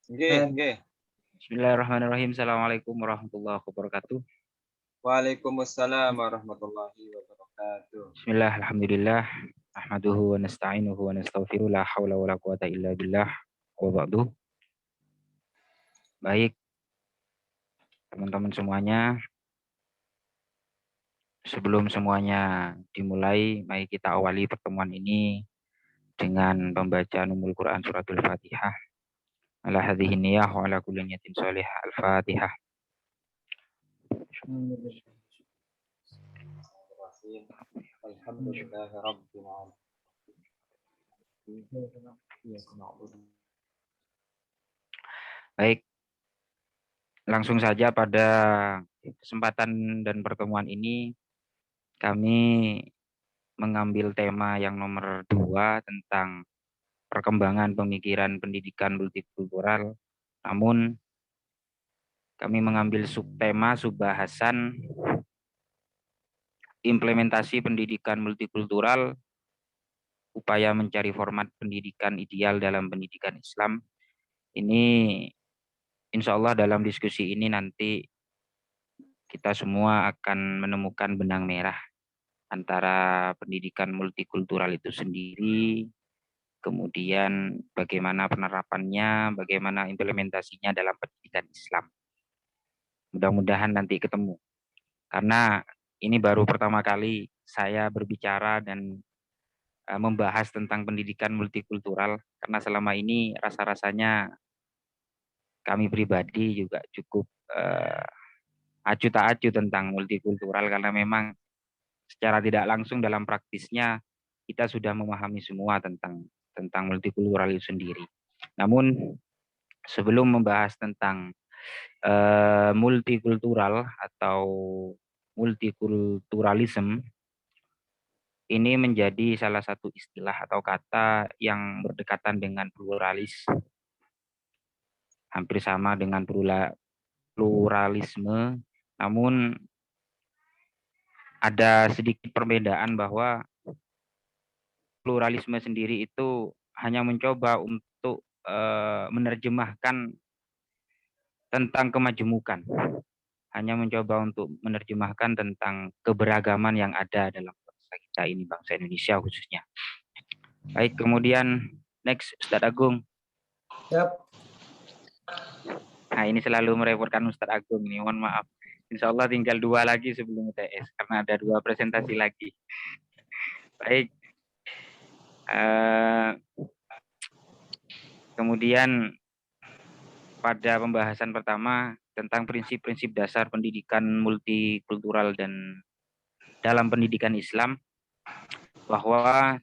Nggih, nggih. Bismillahirrahmanirrahim. Assalamualaikum warahmatullahi wabarakatuh. Waalaikumsalam warahmatullahi wabarakatuh. Bismillah, alhamdulillah. Ahmaduhu wa nasta'inuhu wa nastaghfiruh. La hawla wa la quwata illa billah. Wa ba'du. Baik, teman-teman semuanya. Sebelum semuanya dimulai, mari kita awali pertemuan ini dengan pembacaan Ummul Quran suratul Fatihah. Ala hadhihi niyah wa ala kulli niyatin sholihah. Al-Fatihah. Alhamdulillah rabbil alamin. Baik, langsung saja pada kesempatan dan pertemuan ini kami mengambil tema yang nomor 2 tentang perkembangan pemikiran pendidikan multikultural. Namun kami mengambil subtema subbahasan implementasi pendidikan multikultural, upaya mencari format pendidikan ideal dalam pendidikan Islam. Ini insya Allah dalam diskusi ini nanti kita semua akan menemukan benang merah antara pendidikan multikultural itu sendiri, kemudian bagaimana penerapannya, bagaimana implementasinya dalam pendidikan Islam. Mudah-mudahan nanti ketemu. Karena ini baru pertama kali saya berbicara dan membahas tentang pendidikan multikultural. Karena selama ini rasa-rasanya kami pribadi juga cukup acu tak acu tentang multikultural. Karena memang secara tidak langsung dalam praktisnya kita sudah memahami semua tentang multikultural itu sendiri. Namun sebelum membahas tentang multikultural atau multikulturalisme, ini menjadi salah satu istilah atau kata yang berdekatan dengan pluralis, hampir sama dengan pluralisme, namun ada sedikit perbedaan bahwa pluralisme sendiri itu hanya mencoba untuk menerjemahkan tentang kemajemukan, hanya mencoba untuk menerjemahkan tentang keberagaman yang ada dalam bangsa kita ini, bangsa Indonesia khususnya. Baik, kemudian next Ustadz Agung. Siap. Nah, ini selalu merepotkan Ustadz Agung ini, mohon maaf. Insya Allah tinggal 2 lagi sebelum UTS, karena ada 2 presentasi lagi. Baik. Kemudian pada pembahasan pertama tentang prinsip-prinsip dasar pendidikan multikultural dan dalam pendidikan Islam, bahwa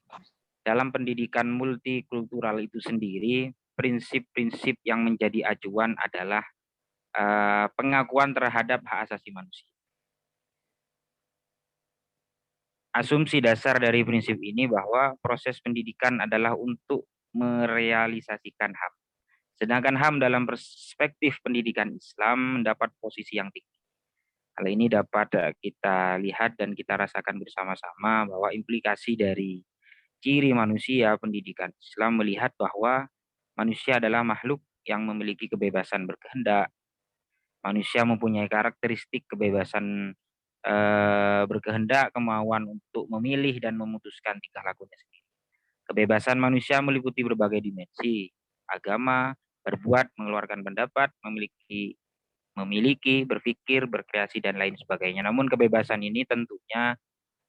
dalam pendidikan multikultural itu sendiri, prinsip-prinsip yang menjadi acuan adalah pengakuan terhadap hak asasi manusia. Asumsi dasar dari prinsip ini bahwa proses pendidikan adalah untuk merealisasikan HAM. Sedangkan HAM dalam perspektif pendidikan Islam mendapat posisi yang tinggi. Hal ini dapat kita lihat dan kita rasakan bersama-sama bahwa implikasi dari ciri manusia pendidikan Islam melihat bahwa manusia adalah makhluk yang memiliki kebebasan berkehendak. Manusia mempunyai karakteristik kebebasan berkehendak, kemauan untuk memilih dan memutuskan tingkah lakunya sendiri. Kebebasan manusia meliputi berbagai dimensi, agama, berbuat, mengeluarkan pendapat, memiliki, berpikir, berkreasi, dan lain sebagainya. Namun kebebasan ini tentunya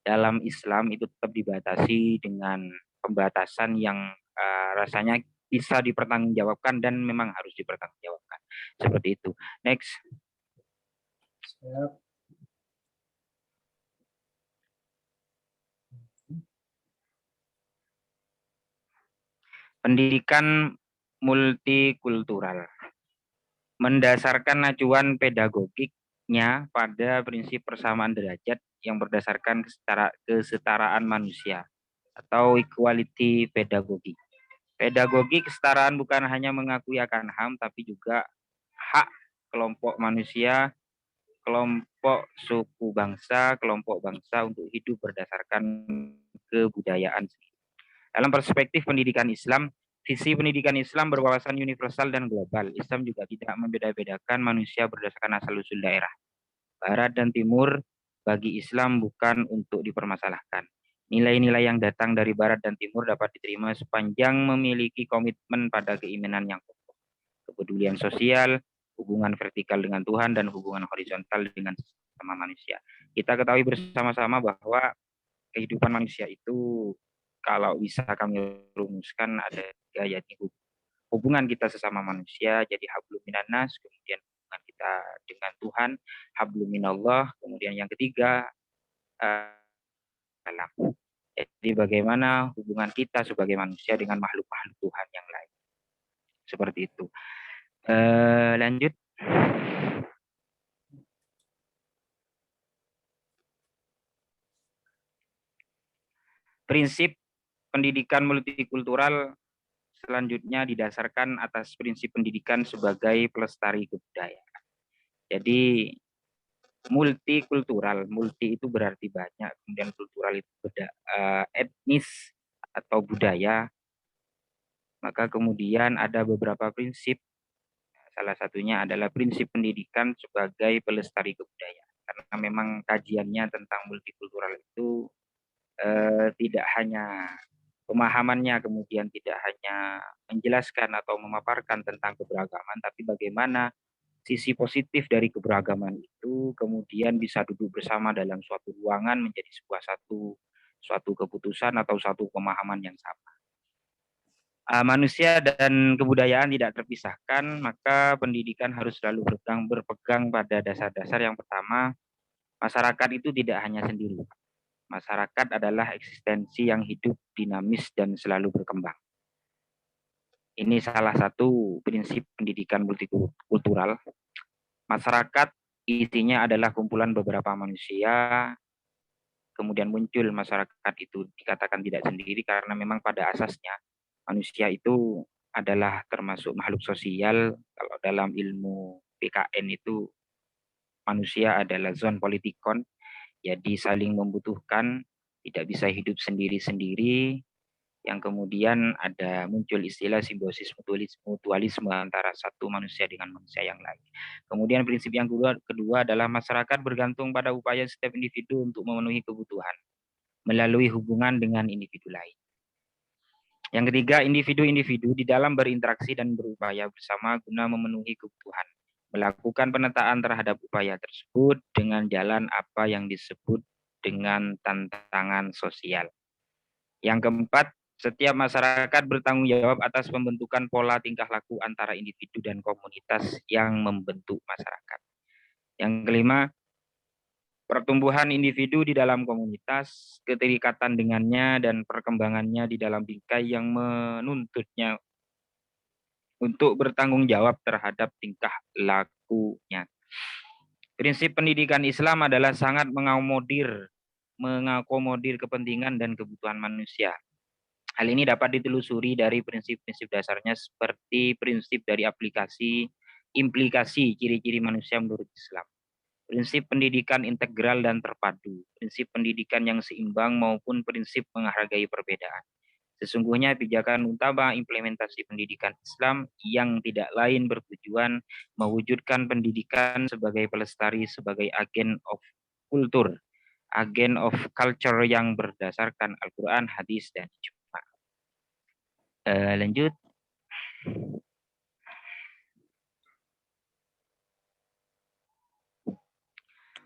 dalam Islam itu tetap dibatasi dengan pembatasan yang rasanya bisa dipertanggungjawabkan dan memang harus dipertanggungjawabkan. Seperti itu. Next. Siap. Pendidikan multikultural mendasarkan acuan pedagogiknya pada prinsip persamaan derajat yang berdasarkan kesetaraan manusia atau equality pedagogi. Pedagogi kesetaraan bukan hanya mengakui akan HAM tapi juga hak kelompok manusia, kelompok suku bangsa, kelompok bangsa untuk hidup berdasarkan kebudayaan. Dalam perspektif pendidikan Islam, Visi pendidikan Islam berwawasan universal dan global. Islam juga tidak membeda-bedakan manusia berdasarkan asal-usul daerah. Barat dan Timur bagi Islam bukan untuk dipermasalahkan. Nilai-nilai yang datang dari Barat dan Timur dapat diterima sepanjang memiliki komitmen pada keimanan yang kokoh, kepedulian sosial, hubungan vertikal dengan Tuhan, dan hubungan horizontal dengan sesama manusia. Kita ketahui bersama-sama bahwa kehidupan manusia itu kalau bisa kami rumuskan ada tiga, yaitu hubungan kita sesama manusia, jadi hablum minannas, kemudian hubungan kita dengan Tuhan, hablum minallah, kemudian yang ketiga alam. Jadi bagaimana hubungan kita sebagai manusia dengan makhluk-makhluk Tuhan yang lain. Seperti itu. Lanjut. Prinsip pendidikan multikultural selanjutnya didasarkan atas prinsip pendidikan sebagai pelestari kebudayaan. Jadi multikultural, multi itu berarti banyak, kemudian kultural itu etnis atau budaya. Maka kemudian ada beberapa prinsip, salah satunya adalah prinsip pendidikan sebagai pelestari kebudayaan. Karena memang kajiannya tentang multikultural itu tidak hanya pemahamannya, kemudian tidak hanya menjelaskan atau memaparkan tentang keberagaman, tapi bagaimana sisi positif dari keberagaman itu kemudian bisa duduk bersama dalam suatu ruangan menjadi suatu keputusan atau suatu pemahaman yang sama. Manusia dan kebudayaan tidak terpisahkan, maka pendidikan harus selalu berpegang pada dasar-dasar. Yang pertama, masyarakat itu tidak hanya sendiri. Masyarakat adalah eksistensi yang hidup, dinamis, dan selalu berkembang. Ini salah satu prinsip pendidikan multikultural. Masyarakat isinya adalah kumpulan beberapa manusia, kemudian muncul masyarakat itu dikatakan tidak sendiri karena memang pada asasnya manusia itu adalah termasuk makhluk sosial. Kalau dalam ilmu PKN itu manusia adalah zon politikon, jadi saling membutuhkan, tidak bisa hidup sendiri-sendiri, yang kemudian ada muncul istilah simbiosis mutualisme antara satu manusia dengan manusia yang lain. Kemudian prinsip yang kedua adalah masyarakat bergantung pada upaya setiap individu untuk memenuhi kebutuhan melalui hubungan dengan individu lain. Yang ketiga, individu-individu di dalam berinteraksi dan berupaya bersama guna memenuhi kebutuhan, melakukan penataan terhadap upaya tersebut dengan jalan apa yang disebut dengan tantangan sosial. Yang keempat, setiap masyarakat bertanggung jawab atas pembentukan pola tingkah laku antara individu dan komunitas yang membentuk masyarakat. Yang kelima, pertumbuhan individu di dalam komunitas, keterikatan dengannya, dan perkembangannya di dalam bingkai yang menuntutnya untuk bertanggung jawab terhadap tingkah lakunya. Prinsip pendidikan Islam adalah sangat mengakomodir kepentingan dan kebutuhan manusia. Hal ini dapat ditelusuri dari prinsip-prinsip dasarnya seperti prinsip dari implikasi ciri-ciri manusia menurut Islam. Prinsip pendidikan integral dan terpadu, prinsip pendidikan yang seimbang maupun prinsip menghargai perbedaan. Sesungguhnya pijakan utama implementasi pendidikan Islam yang tidak lain bertujuan mewujudkan pendidikan sebagai pelestari, sebagai agen of kultur, agen of culture yang berdasarkan Al-Quran, hadis, dan ijma'. Lanjut.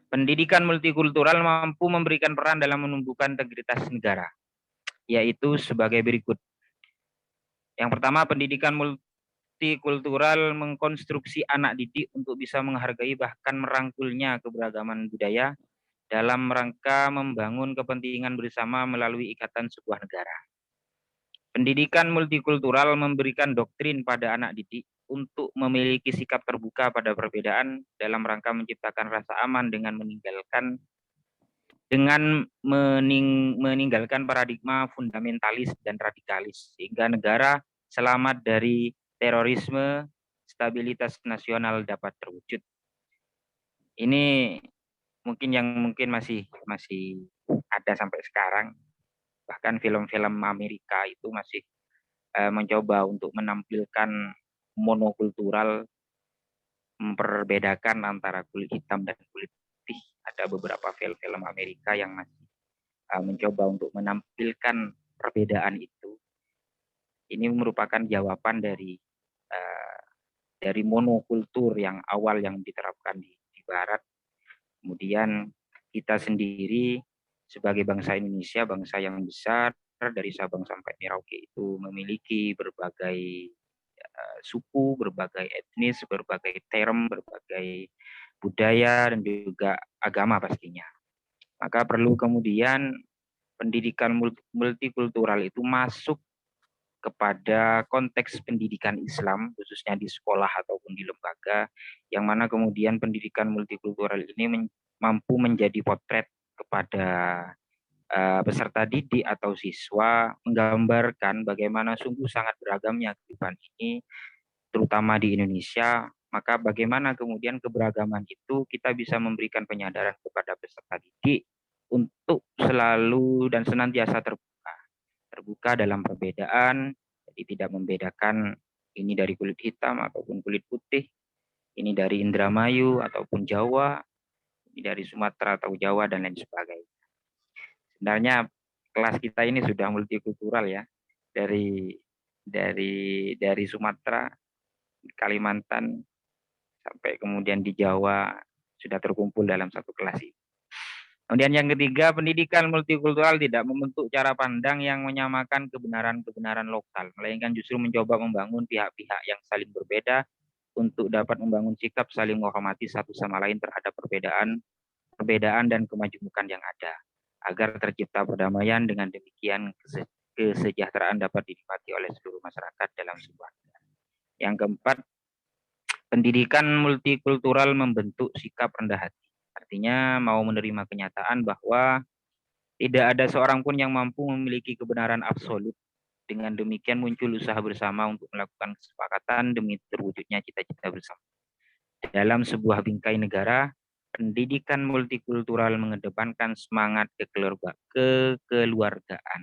Pendidikan multikultural mampu memberikan peran dalam menumbuhkan integritas negara, yaitu sebagai berikut. Yang pertama, pendidikan multikultural mengkonstruksi anak didik untuk bisa menghargai bahkan merangkulnya keberagaman budaya dalam rangka membangun kepentingan bersama melalui ikatan sebuah negara. Pendidikan multikultural memberikan doktrin pada anak didik untuk memiliki sikap terbuka pada perbedaan dalam rangka menciptakan rasa aman dengan meninggalkan paradigma fundamentalis dan radikalis, sehingga negara selamat dari terorisme, stabilitas nasional dapat terwujud. Ini mungkin masih ada sampai sekarang. Bahkan film-film Amerika itu masih mencoba untuk menampilkan monokultural, memperbedakan antara kulit hitam dan kulit putih. Ada beberapa film-film Amerika yang masih mencoba untuk menampilkan perbedaan itu. Ini merupakan jawaban dari monokultur yang awal yang diterapkan di Barat. Kemudian kita sendiri sebagai bangsa Indonesia, bangsa yang besar dari Sabang sampai Merauke itu memiliki berbagai suku, berbagai etnis, berbagai term, berbagai budaya dan juga agama pastinya. Maka perlu kemudian pendidikan multikultural itu masuk kepada konteks pendidikan Islam, khususnya di sekolah ataupun di lembaga, yang mana kemudian pendidikan multikultural ini mampu menjadi potret kepada peserta didik atau siswa, menggambarkan bagaimana sungguh sangat beragamnya kehidupan ini, terutama di Indonesia. Maka bagaimana kemudian keberagaman itu kita bisa memberikan penyadaran kepada peserta didik untuk selalu dan senantiasa terbuka dalam perbedaan, jadi tidak membedakan ini dari kulit hitam ataupun kulit putih, ini dari Indramayu ataupun Jawa, ini dari Sumatera atau Jawa dan lain sebagainya. Sebenarnya kelas kita ini sudah multikultural ya, dari Sumatera, Kalimantan sampai kemudian di Jawa sudah terkumpul dalam satu kelas ini. Kemudian yang ketiga, pendidikan multikultural tidak membentuk cara pandang yang menyamakan kebenaran-kebenaran lokal, melainkan justru mencoba membangun pihak-pihak yang saling berbeda untuk dapat membangun sikap saling menghormati satu sama lain terhadap perbedaan dan kemajemukan yang ada, agar tercipta perdamaian. Dengan demikian kesejahteraan dapat dinikmati oleh seluruh masyarakat dalam sebuah negara. Yang keempat, pendidikan multikultural membentuk sikap rendah hati. Artinya mau menerima kenyataan bahwa tidak ada seorang pun yang mampu memiliki kebenaran absolut. Dengan demikian muncul usaha bersama untuk melakukan kesepakatan demi terwujudnya cita-cita bersama. Dalam sebuah bingkai negara, pendidikan multikultural mengedepankan semangat kekeluargaan,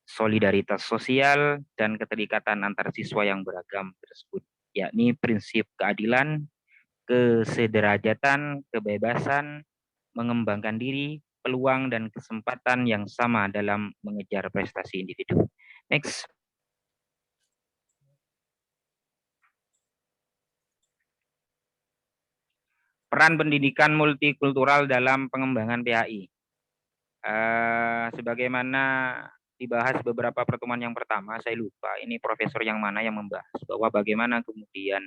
solidaritas sosial, dan keterikatan antar siswa yang beragam tersebut, yakni prinsip keadilan, kesederajatan, kebebasan, mengembangkan diri, peluang dan kesempatan yang sama dalam mengejar prestasi individu. Next. Peran pendidikan multikultural dalam pengembangan PAI. Sebagaimana dibahas beberapa pertemuan yang pertama, saya lupa ini profesor yang mana yang membahas bahwa bagaimana kemudian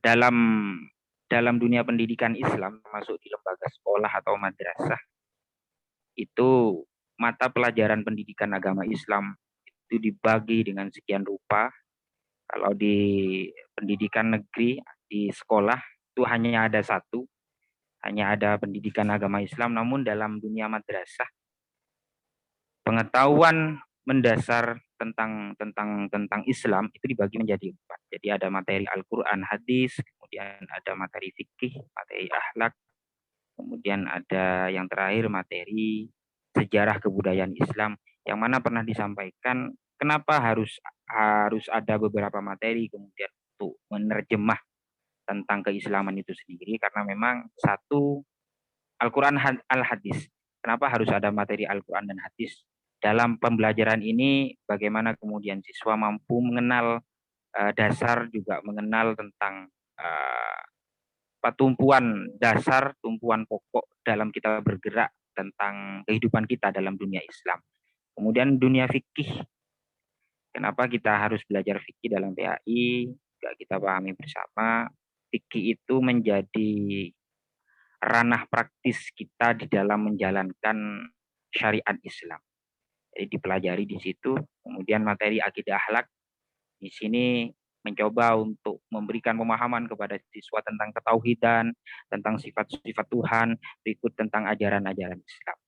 dalam dunia pendidikan Islam, termasuk di lembaga sekolah atau madrasah, itu mata pelajaran pendidikan agama Islam itu dibagi dengan sekian rupa. Kalau di pendidikan negeri, di sekolah itu hanya ada satu, hanya ada pendidikan agama Islam. Namun dalam dunia madrasah, pengetahuan mendasar tentang Islam itu dibagi menjadi 4. Jadi ada materi Al-Quran, hadis, kemudian ada materi fikih, materi akhlak, kemudian ada yang terakhir materi sejarah kebudayaan Islam, yang mana pernah disampaikan kenapa harus ada beberapa materi kemudian untuk menerjemah tentang keislaman itu sendiri, karena memang satu, Al-Quran al-hadis. Kenapa harus ada materi Al-Quran dan hadis? Dalam pembelajaran ini bagaimana kemudian siswa mampu mengenal dasar, juga mengenal tentang tumpuan dasar, tumpuan pokok dalam kita bergerak tentang kehidupan kita dalam dunia Islam. Kemudian dunia fikih. Kenapa kita harus belajar fikih dalam PAI? Juga kita pahami bersama, fikih itu menjadi ranah praktis kita di dalam menjalankan syariat Islam. Jadi dipelajari di situ. Kemudian materi akidah akhlak di sini mencoba untuk memberikan pemahaman kepada siswa tentang ketauhidan, tentang sifat-sifat Tuhan, berikut tentang ajaran-ajaran Islam.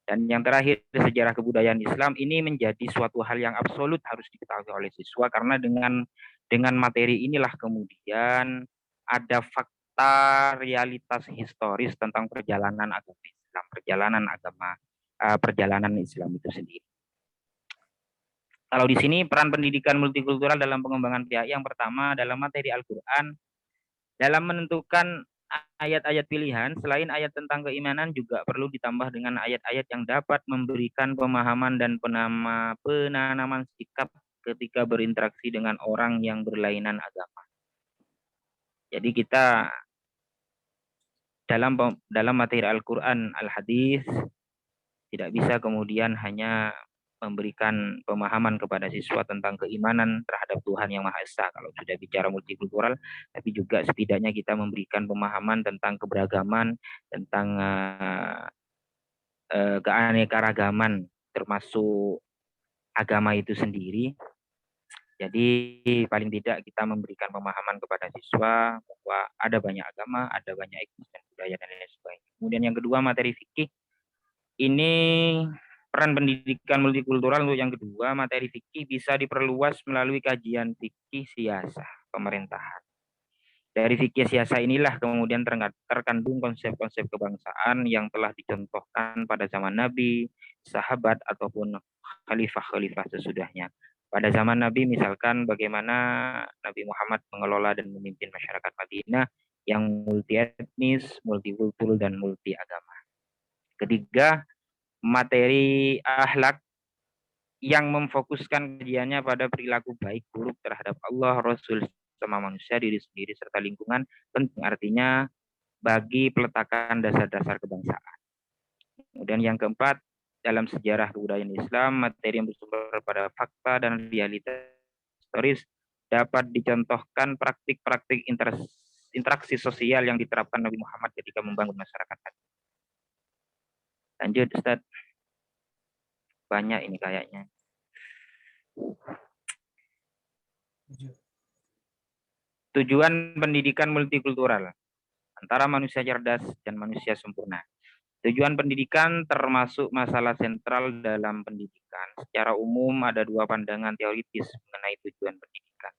Dan yang terakhir, sejarah kebudayaan Islam ini menjadi suatu hal yang absolut harus diketahui oleh siswa, karena dengan materi inilah kemudian ada fakta realitas historis tentang perjalanan agama Islam, perjalanan agama perjalanan Islam itu sendiri. Kalau di sini peran pendidikan multikultural dalam pengembangan PAI yang pertama dalam materi Al-Quran, dalam menentukan ayat-ayat pilihan, selain ayat tentang keimanan juga perlu ditambah dengan ayat-ayat yang dapat memberikan pemahaman dan penanaman sikap ketika berinteraksi dengan orang yang berlainan agama. Jadi kita dalam materi Al-Quran, Al-Hadis, tidak bisa kemudian hanya memberikan pemahaman kepada siswa tentang keimanan terhadap Tuhan Yang Maha Esa kalau sudah bicara multikultural, tapi juga setidaknya kita memberikan pemahaman tentang keberagaman, tentang keanekaragaman termasuk agama itu sendiri. Jadi paling tidak kita memberikan pemahaman kepada siswa bahwa ada banyak agama, ada banyak etnis dan budaya dan lain sebagainya. Kemudian yang kedua materi fikih, ini peran pendidikan multikultural untuk yang kedua, materi fikih bisa diperluas melalui kajian fikih siasah pemerintahan. Dari fikih siasah inilah kemudian terkandung konsep-konsep kebangsaan yang telah dicontohkan pada zaman Nabi, sahabat, ataupun khalifah-khalifah sesudahnya. Pada zaman Nabi misalkan bagaimana Nabi Muhammad mengelola dan memimpin masyarakat Madinah yang multi etnis, multikultural, dan multi agama. Ketiga, materi akhlak yang memfokuskan kajiannya pada perilaku baik buruk terhadap Allah, Rasul, sama manusia, diri sendiri, serta lingkungan penting artinya bagi peletakan dasar-dasar kebangsaan. Kemudian yang keempat, dalam sejarah kebudayaan Islam, materi yang bersumber pada fakta dan realitas historis dapat dicontohkan praktik-praktik interaksi sosial yang diterapkan Nabi Muhammad ketika membangun masyarakat. Lanjut, Ustaz. Banyak ini kayaknya. Tujuan pendidikan multikultural antara manusia cerdas dan manusia sempurna. Tujuan pendidikan termasuk masalah sentral dalam pendidikan. Secara umum ada dua pandangan teoritis mengenai tujuan pendidikan,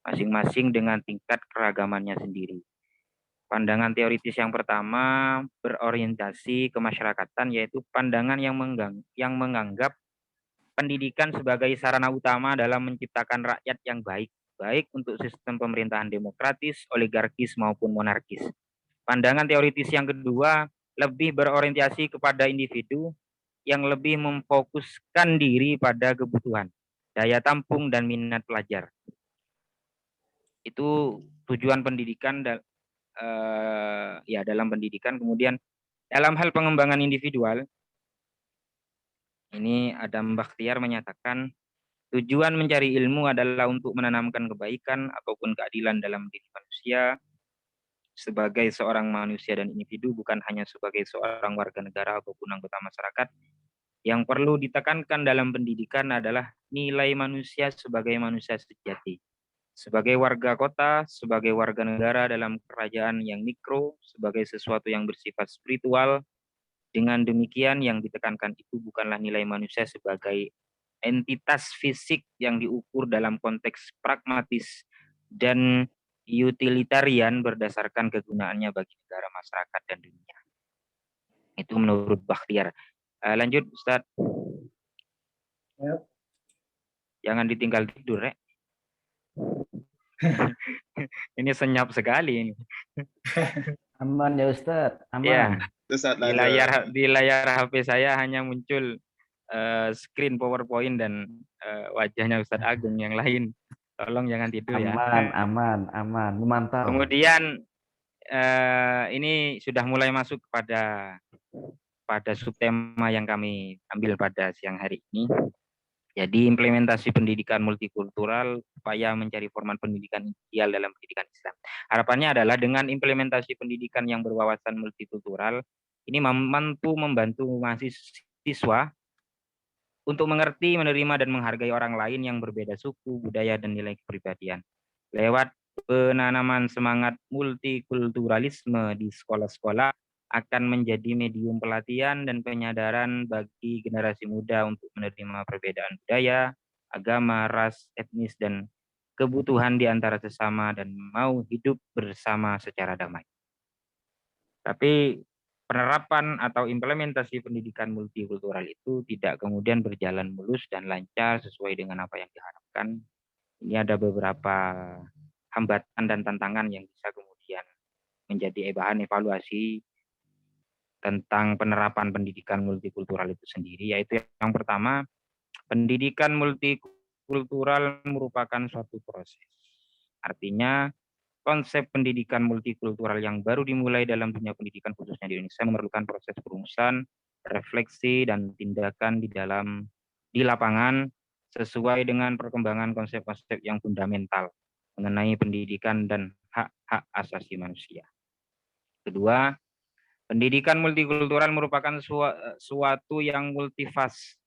masing-masing dengan tingkat keragamannya sendiri. Pandangan teoritis yang pertama berorientasi kemasyarakatan, yaitu pandangan yang menganggap pendidikan sebagai sarana utama dalam menciptakan rakyat yang baik untuk sistem pemerintahan demokratis, oligarkis maupun monarkis. Pandangan teoritis yang kedua lebih berorientasi kepada individu yang lebih memfokuskan diri pada kebutuhan, daya tampung, dan minat pelajar. Itu tujuan pendidikan dalam pendidikan. Kemudian dalam hal pengembangan individual, ini Adam Bakhtiar menyatakan tujuan mencari ilmu adalah untuk menanamkan kebaikan ataupun keadilan dalam diri manusia sebagai seorang manusia dan individu, bukan hanya sebagai seorang warga negara ataupun anggota masyarakat. Yang perlu ditekankan dalam pendidikan adalah nilai manusia sebagai manusia sejati, sebagai warga kota, sebagai warga negara dalam kerajaan yang mikro, sebagai sesuatu yang bersifat spiritual. Dengan demikian yang ditekankan itu bukanlah nilai manusia sebagai entitas fisik yang diukur dalam konteks pragmatis dan utilitarian berdasarkan kegunaannya bagi negara, masyarakat, dan dunia. Itu menurut Bakhtiar. Lanjut, Ustaz. Yep. Jangan ditinggal tidur, Rek. Ini senyap sekali ini. Aman ya Ustaz, aman. Ya, di layar HP saya hanya muncul screen PowerPoint dan wajahnya Ustadz Agung, yang lain tolong jangan tidur ya. Aman, memantau. Kemudian ini sudah mulai masuk pada subtema yang kami ambil pada siang hari ini. Jadi implementasi pendidikan multikultural, upaya mencari format pendidikan ideal dalam pendidikan Islam. Harapannya adalah dengan implementasi pendidikan yang berwawasan multikultural, ini mampu membantu mahasiswa untuk mengerti, menerima, dan menghargai orang lain yang berbeda suku, budaya, dan nilai kepribadian. Lewat penanaman semangat multikulturalisme di sekolah-sekolah akan menjadi medium pelatihan dan penyadaran bagi generasi muda untuk menerima perbedaan budaya, agama, ras, etnis, dan kebutuhan di antara sesama dan mau hidup bersama secara damai. Tapi penerapan atau implementasi pendidikan multikultural itu tidak kemudian berjalan mulus dan lancar sesuai dengan apa yang diharapkan. Ini ada beberapa hambatan dan tantangan yang bisa kemudian menjadi bahan evaluasi tentang penerapan pendidikan multikultural itu sendiri, yaitu yang pertama, pendidikan multikultural merupakan suatu proses. Artinya, konsep pendidikan multikultural yang baru dimulai dalam dunia pendidikan khususnya di Indonesia memerlukan proses perumusan, refleksi, dan tindakan di lapangan sesuai dengan perkembangan konsep-konsep yang fundamental mengenai pendidikan dan hak-hak asasi manusia. Kedua, pendidikan multikultural merupakan suatu yang multifas.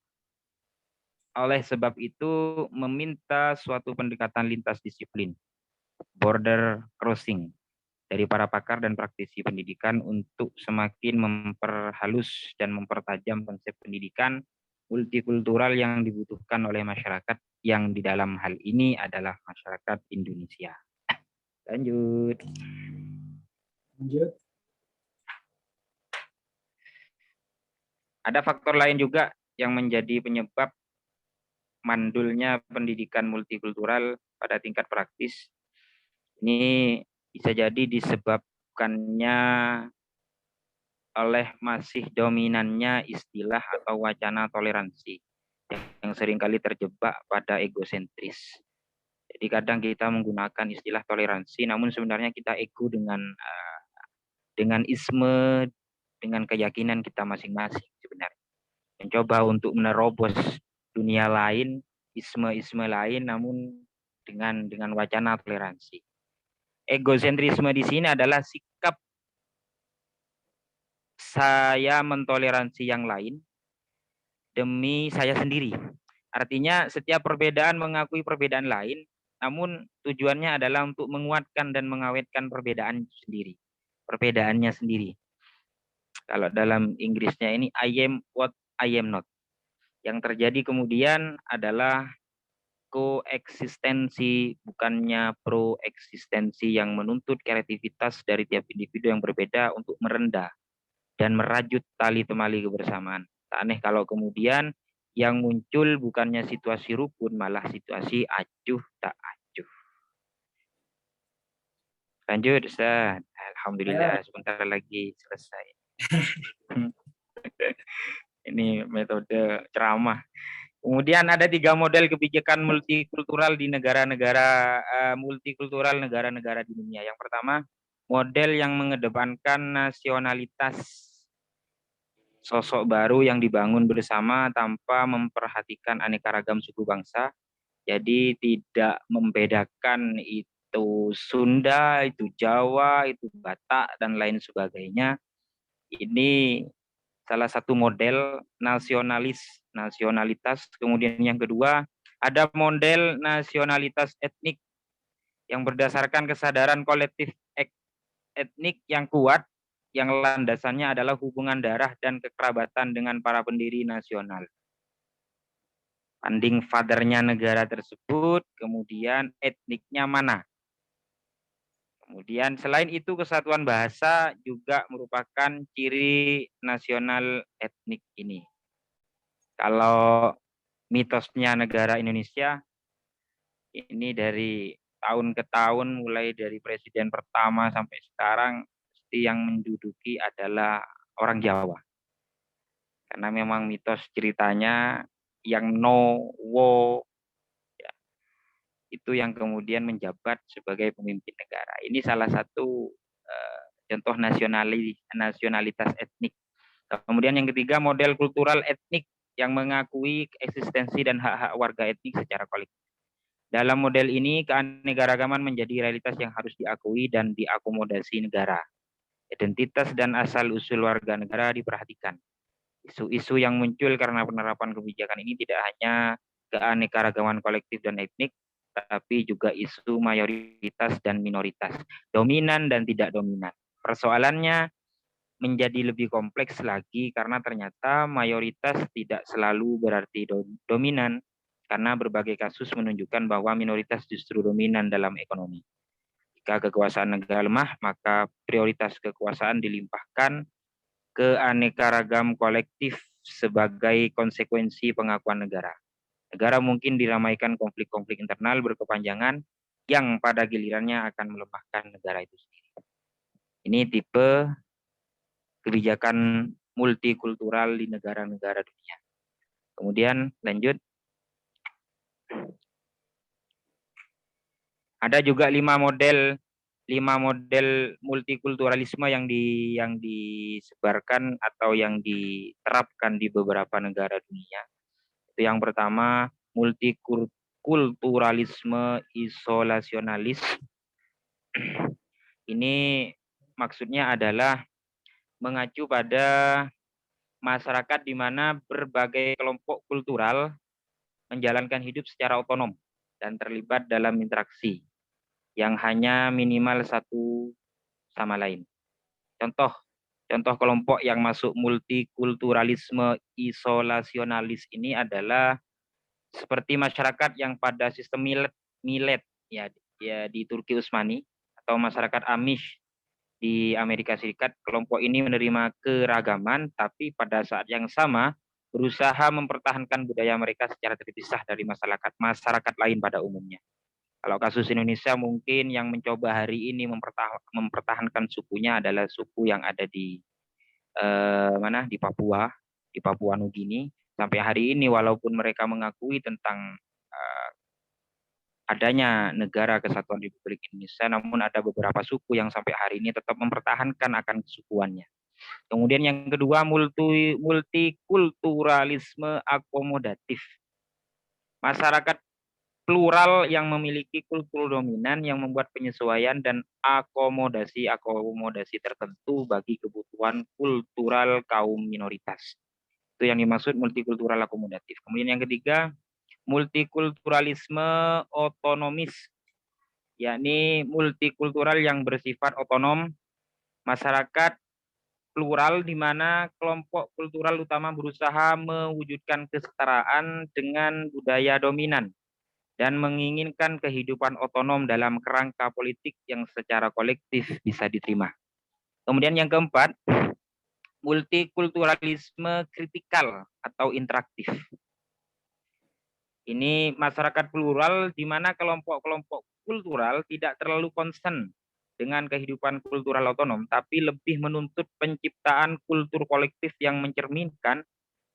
Oleh sebab itu, meminta suatu pendekatan lintas disiplin, border crossing, dari para pakar dan praktisi pendidikan untuk semakin memperhalus dan mempertajam konsep pendidikan multikultural yang dibutuhkan oleh masyarakat yang di dalam hal ini adalah masyarakat Indonesia. Lanjut. Ada faktor lain juga yang menjadi penyebab mandulnya pendidikan multikultural pada tingkat praktis. Ini bisa jadi disebabkannya oleh masih dominannya istilah atau wacana toleransi yang seringkali terjebak pada egosentris. Jadi kadang kita menggunakan istilah toleransi, namun sebenarnya kita ego dengan isme, dengan keyakinan kita masing-masing sebenarnya. Mencoba untuk menerobos dunia lain, isme-isme lain, namun dengan wacana toleransi. Egosentrisme di sini adalah sikap saya mentoleransi yang lain demi saya sendiri. Artinya setiap perbedaan mengakui perbedaan lain, namun tujuannya adalah untuk menguatkan dan mengawetkan perbedaannya sendiri. Kalau dalam Inggrisnya ini, I am what I am not. Yang terjadi kemudian adalah koeksistensi, bukannya proeksistensi yang menuntut kreativitas dari tiap individu yang berbeda untuk merendah dan merajut tali temali kebersamaan. Tak aneh kalau kemudian yang muncul bukannya situasi rukun, malah situasi acuh tak acuh. Lanjut, Ustaz. Alhamdulillah, sebentar lagi selesai. Ini metode ceramah. Kemudian ada 3 model kebijakan multikultural di negara-negara negara-negara di dunia. Yang pertama, model yang mengedepankan nasionalitas, sosok baru yang dibangun bersama tanpa memperhatikan aneka ragam suku bangsa. Jadi tidak membedakan itu Sunda, itu Jawa, itu Batak, dan lain sebagainya. Ini salah satu model nasionalitas. Kemudian yang kedua, ada model nasionalitas etnik yang berdasarkan kesadaran kolektif etnik yang kuat, yang landasannya adalah hubungan darah dan kekerabatan dengan para pendiri nasional. Founding father-nya negara tersebut, kemudian etniknya mana. Kemudian selain itu kesatuan bahasa juga merupakan ciri nasional etnik ini. Kalau mitosnya negara Indonesia, ini dari tahun ke tahun, mulai dari presiden pertama sampai sekarang, pasti yang menduduki adalah orang Jawa. Karena memang mitos ceritanya yang Nowo, ya, itu yang kemudian menjabat sebagai pemimpin negara. Ini salah satu contoh nasionalitas etnik. Kemudian yang ketiga, model kultural etnik yang mengakui eksistensi dan hak-hak warga etnik secara kolektif. Dalam model ini, keanekaragaman menjadi realitas yang harus diakui dan diakomodasi negara. Identitas dan asal-usul warga negara diperhatikan. Isu-isu yang muncul karena penerapan kebijakan ini tidak hanya keanekaragaman kolektif dan etnik, tapi juga isu mayoritas dan minoritas, dominan dan tidak dominan. Persoalannya menjadi lebih kompleks lagi karena ternyata mayoritas tidak selalu berarti dominan, karena berbagai kasus menunjukkan bahwa minoritas justru dominan dalam ekonomi. Jika kekuasaan negara lemah, maka prioritas kekuasaan dilimpahkan keanekaragam kolektif sebagai konsekuensi pengakuan negara. Negara mungkin diramaikan konflik-konflik internal berkepanjangan yang pada gilirannya akan melemahkan negara itu sendiri. Ini tipe kebijakan multikultural di negara-negara dunia. Kemudian lanjut. Ada juga 5 model multikulturalisme yang disebarkan atau yang diterapkan di beberapa negara dunia. Itu yang pertama, multikulturalisme isolasionalis. Ini maksudnya adalah mengacu pada masyarakat di mana berbagai kelompok kultural menjalankan hidup secara otonom dan terlibat dalam interaksi yang hanya minimal satu sama lain. Contoh kelompok yang masuk multikulturalisme isolasionalis ini adalah seperti masyarakat yang pada sistem milet ya di Turki Utsmani atau masyarakat Amish di Amerika Serikat. Kelompok ini menerima keragaman tapi pada saat yang sama berusaha mempertahankan budaya mereka secara terpisah dari masyarakat lain pada umumnya. Kalau kasus Indonesia mungkin yang mencoba hari ini mempertahankan sukunya adalah suku yang ada di di Papua Nugini. Sampai hari ini walaupun mereka mengakui tentang adanya negara kesatuan Republik Indonesia, namun ada beberapa suku yang sampai hari ini tetap mempertahankan akan kesukuannya. Kemudian yang kedua, multikulturalisme akomodatif. Masyarakat plural yang memiliki kultur dominan yang membuat penyesuaian dan akomodasi tertentu bagi kebutuhan kultural kaum minoritas. Itu yang dimaksud multikultural akomodatif. Kemudian yang ketiga, multikulturalisme otonomis, yakni multikultural yang bersifat otonom, masyarakat plural di mana kelompok kultural utama berusaha mewujudkan kesetaraan dengan budaya dominan dan menginginkan kehidupan otonom dalam kerangka politik yang secara kolektif bisa diterima. Kemudian yang keempat, multikulturalisme kritikal atau interaktif. Ini masyarakat plural di mana kelompok-kelompok kultural tidak terlalu concern dengan kehidupan kultural otonom, tapi lebih menuntut penciptaan kultur kolektif yang mencerminkan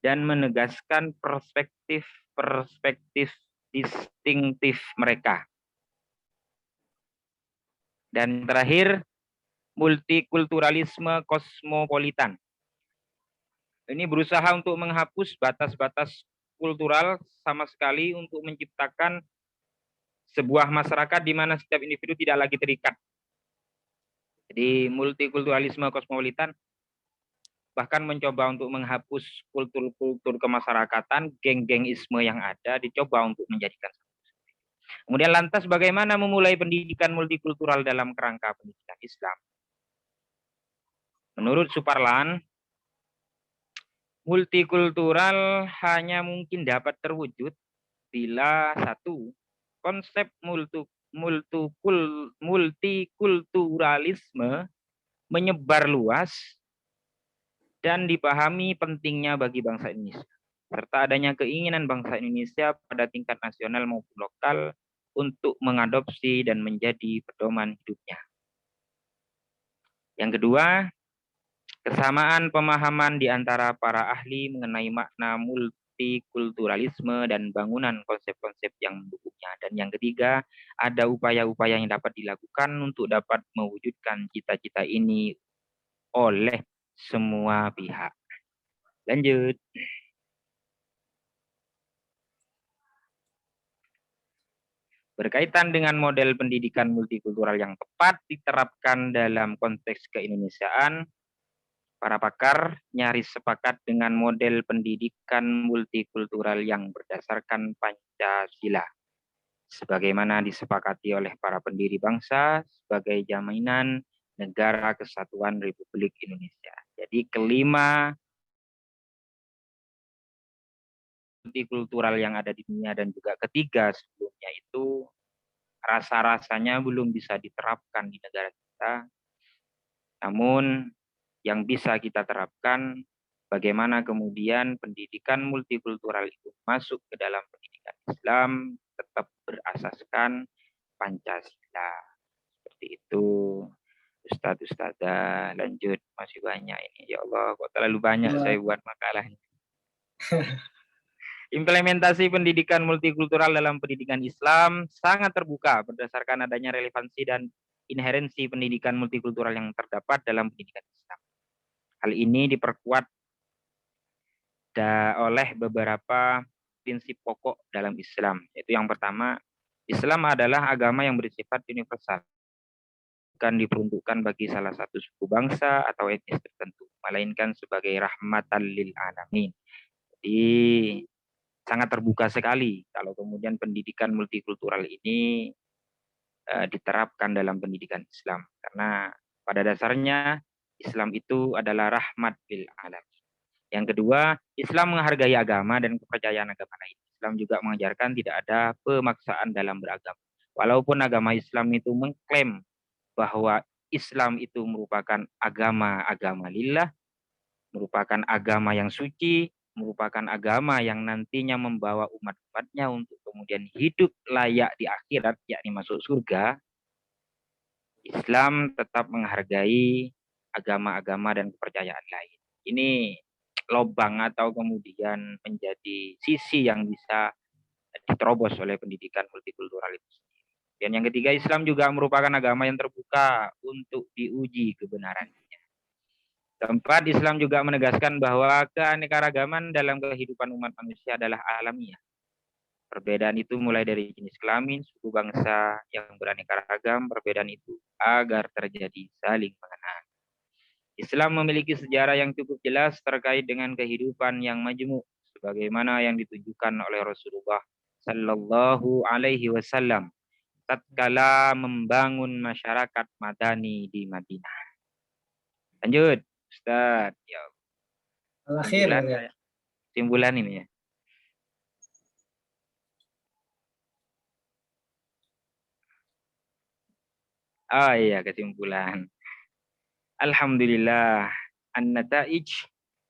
dan menegaskan perspektif distinktif mereka. Dan terakhir, multikulturalisme kosmopolitan. Ini berusaha untuk menghapus batas-batas kultural sama sekali untuk menciptakan sebuah masyarakat di mana setiap individu tidak lagi terikat. Jadi multikulturalisme kosmopolitan bahkan mencoba untuk menghapus kultur-kultur kemasyarakatan, geng-gengisme yang ada, dicoba untuk menjadikan. Kemudian lantas bagaimana memulai pendidikan multikultural dalam kerangka pendidikan Islam? Menurut Suparlan, multikultural hanya mungkin dapat terwujud bila satu, konsep multikulturalisme menyebar luas dan dipahami pentingnya bagi bangsa Indonesia, serta adanya keinginan bangsa Indonesia pada tingkat nasional maupun lokal untuk mengadopsi dan menjadi pedoman hidupnya. Yang kedua, kesamaan pemahaman di antara para ahli mengenai makna multikulturalisme dan bangunan konsep-konsep yang mendukungnya. Dan yang ketiga, ada upaya-upaya yang dapat dilakukan untuk dapat mewujudkan cita-cita ini oleh semua pihak. Lanjut. Berkaitan dengan model pendidikan multikultural yang tepat diterapkan dalam konteks keindonesiaan, para pakar nyaris sepakat dengan model pendidikan multikultural yang berdasarkan Pancasila, sebagaimana disepakati oleh para pendiri bangsa sebagai jaminan negara kesatuan Republik Indonesia. Jadi kelima multikultural yang ada di dunia dan juga ketiga sebelumnya itu rasa-rasanya belum bisa diterapkan di negara kita. Namun yang bisa kita terapkan, bagaimana kemudian pendidikan multikultural itu masuk ke dalam pendidikan Islam, tetap berasaskan Pancasila. Seperti itu. Ustadz, Ustazah, lanjut. Masih banyak ini. Ya Allah, kok terlalu banyak saya buat makalahnya. Implementasi pendidikan multikultural dalam pendidikan Islam sangat terbuka berdasarkan adanya relevansi dan inherensi pendidikan multikultural yang terdapat dalam pendidikan Islam. Hal ini diperkuat oleh beberapa prinsip pokok dalam Islam. Yaitu yang pertama, Islam adalah agama yang bersifat universal, bukan diperuntukkan bagi salah satu suku bangsa atau etnis tertentu, melainkan sebagai rahmatan lil alamin. Jadi sangat terbuka sekali kalau kemudian pendidikan multikultural ini diterapkan dalam pendidikan Islam, karena pada dasarnya Islam itu adalah rahmat lil alamin. Yang kedua, Islam menghargai agama dan kepercayaan agama lain. Islam juga mengajarkan tidak ada pemaksaan dalam beragama. Walaupun agama Islam itu mengklaim bahwa Islam itu merupakan agama lillah, merupakan agama yang suci, merupakan agama yang nantinya membawa umat-umatnya untuk kemudian hidup layak di akhirat, yakni masuk surga. Islam tetap menghargai agama-agama dan kepercayaan lain. Ini lobang atau kemudian menjadi sisi yang bisa diterobos oleh pendidikan multikultural itu. Dan yang ketiga, Islam juga merupakan agama yang terbuka untuk diuji kebenarannya. Keempat, Islam juga menegaskan bahwa keanekaragaman dalam kehidupan umat manusia adalah alamiah. Perbedaan itu mulai dari jenis kelamin, suku bangsa yang beraneka ragam, perbedaan itu agar terjadi saling mengenal. Islam memiliki sejarah yang cukup jelas terkait dengan kehidupan yang majmuk, sebagaimana yang ditunjukkan oleh Rasulullah Sallallahu Alaihi Wasallam tatkala membangun masyarakat Madani di Madinah. Lanjut, Ustaz. Ya, kesimpulan ini ya. Oh iya, kesimpulan. Alhamdulillah, an-nata'ij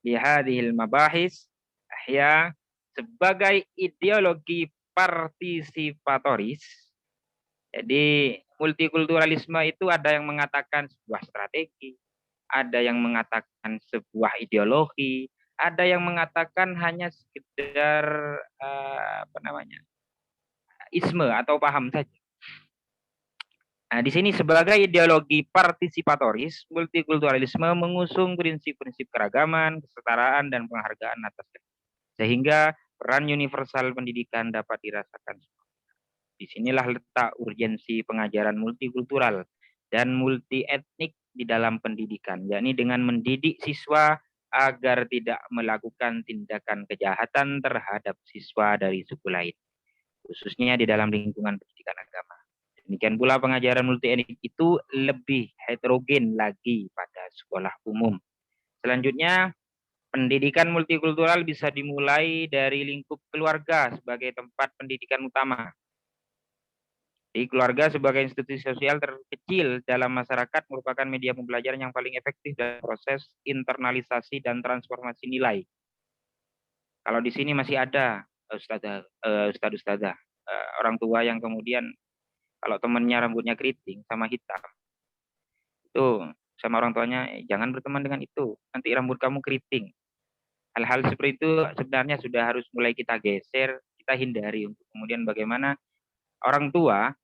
li hadhil mabahis ahya sebagai ideologi partisipatoris. Jadi multikulturalisme itu ada yang mengatakan sebuah strategi, ada yang mengatakan sebuah ideologi, ada yang mengatakan hanya sekedar isme atau paham saja. Nah, di sini sebagai ideologi partisipatoris, multikulturalisme mengusung prinsip-prinsip keragaman, kesetaraan, dan penghargaan atas sehingga peran universal pendidikan dapat dirasakan. Disinilah letak urgensi pengajaran multikultural dan multi etnik di dalam pendidikan, yakni dengan mendidik siswa agar tidak melakukan tindakan kejahatan terhadap siswa dari suku lain, khususnya di dalam lingkungan pendidikan agama. Demikian pula pengajaran multi etnik itu lebih heterogen lagi pada sekolah umum. Selanjutnya, pendidikan multikultural bisa dimulai dari lingkup keluarga sebagai tempat pendidikan utama. Di keluarga sebagai institusi sosial terkecil dalam masyarakat merupakan media pembelajaran yang paling efektif dalam proses internalisasi dan transformasi nilai. Kalau di sini masih ada ustadzah, orang tua yang kemudian kalau temannya rambutnya keriting sama hitam, itu sama orang tuanya, jangan berteman dengan itu, nanti rambut kamu keriting. Hal-hal seperti itu sebenarnya sudah harus mulai kita geser, kita hindari untuk kemudian bagaimana orang tua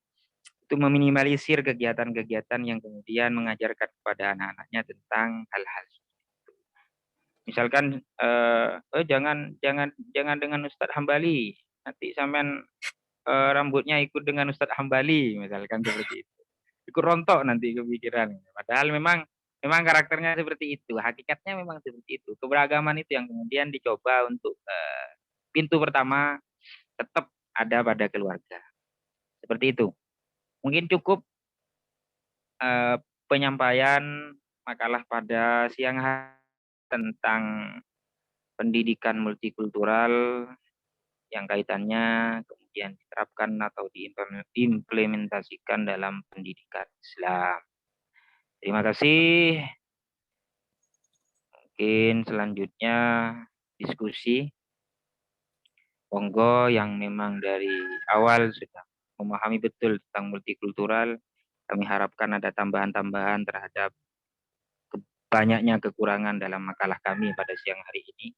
itu meminimalisir kegiatan-kegiatan yang kemudian mengajarkan kepada anak-anaknya tentang hal-hal seperti itu. Misalkan jangan dengan Ustadz Hambali, nanti sampean rambutnya ikut dengan Ustadz Hambali, misalkan seperti itu. Ikut rontok nanti kepikiran. Padahal memang karakternya seperti itu, hakikatnya memang seperti itu. Keberagaman itu yang kemudian dicoba untuk pintu pertama tetap ada pada keluarga. Seperti itu. Mungkin cukup penyampaian makalah pada siang hari tentang pendidikan multikultural yang kaitannya kemudian diterapkan atau diimplementasikan dalam pendidikan Islam. Terima kasih. Mungkin selanjutnya diskusi. Monggo yang memang dari awal sudah memahami betul tentang multikultural, kami harapkan ada tambahan-tambahan terhadap banyaknya kekurangan dalam makalah kami pada siang hari ini.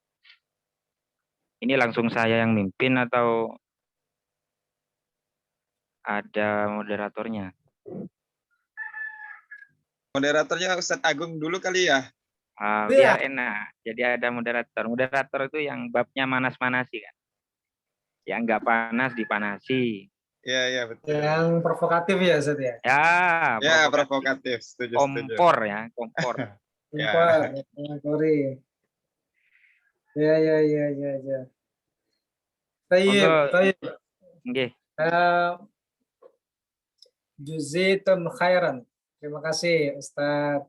Ini langsung saya yang mimpin atau ada moderatornya? Moderatornya Ustadz Agung dulu kali ya. Biar enak. Jadi ada moderator. Moderator itu yang babnya manas-manasi kan. Yang nggak panas dipanasi. Iya, betul. Yang provokatif ya, Ustaz ya? Ya, Provokatif. Setuju. kompor ya, kompor. Kompor. Ya. Tayyib. Nggih. Juzitum khairan. Terima kasih Ustadz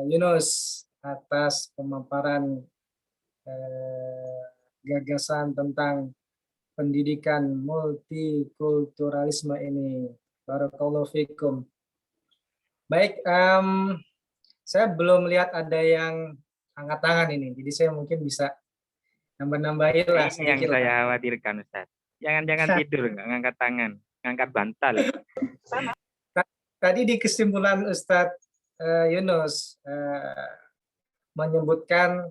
Yunus atas pemaparan gagasan tentang pendidikan multikulturalisme ini. Barakallahu fikum. Baik, saya belum lihat ada yang angkat tangan ini, jadi saya mungkin bisa nambah-nambahin lah Ini yang sedikit. saya khawatirkan, Ustaz. Jangan tidur, nggak ngangkat tangan, ngangkat bantal. Tadi di kesimpulan Ustadz Yunus menyebutkan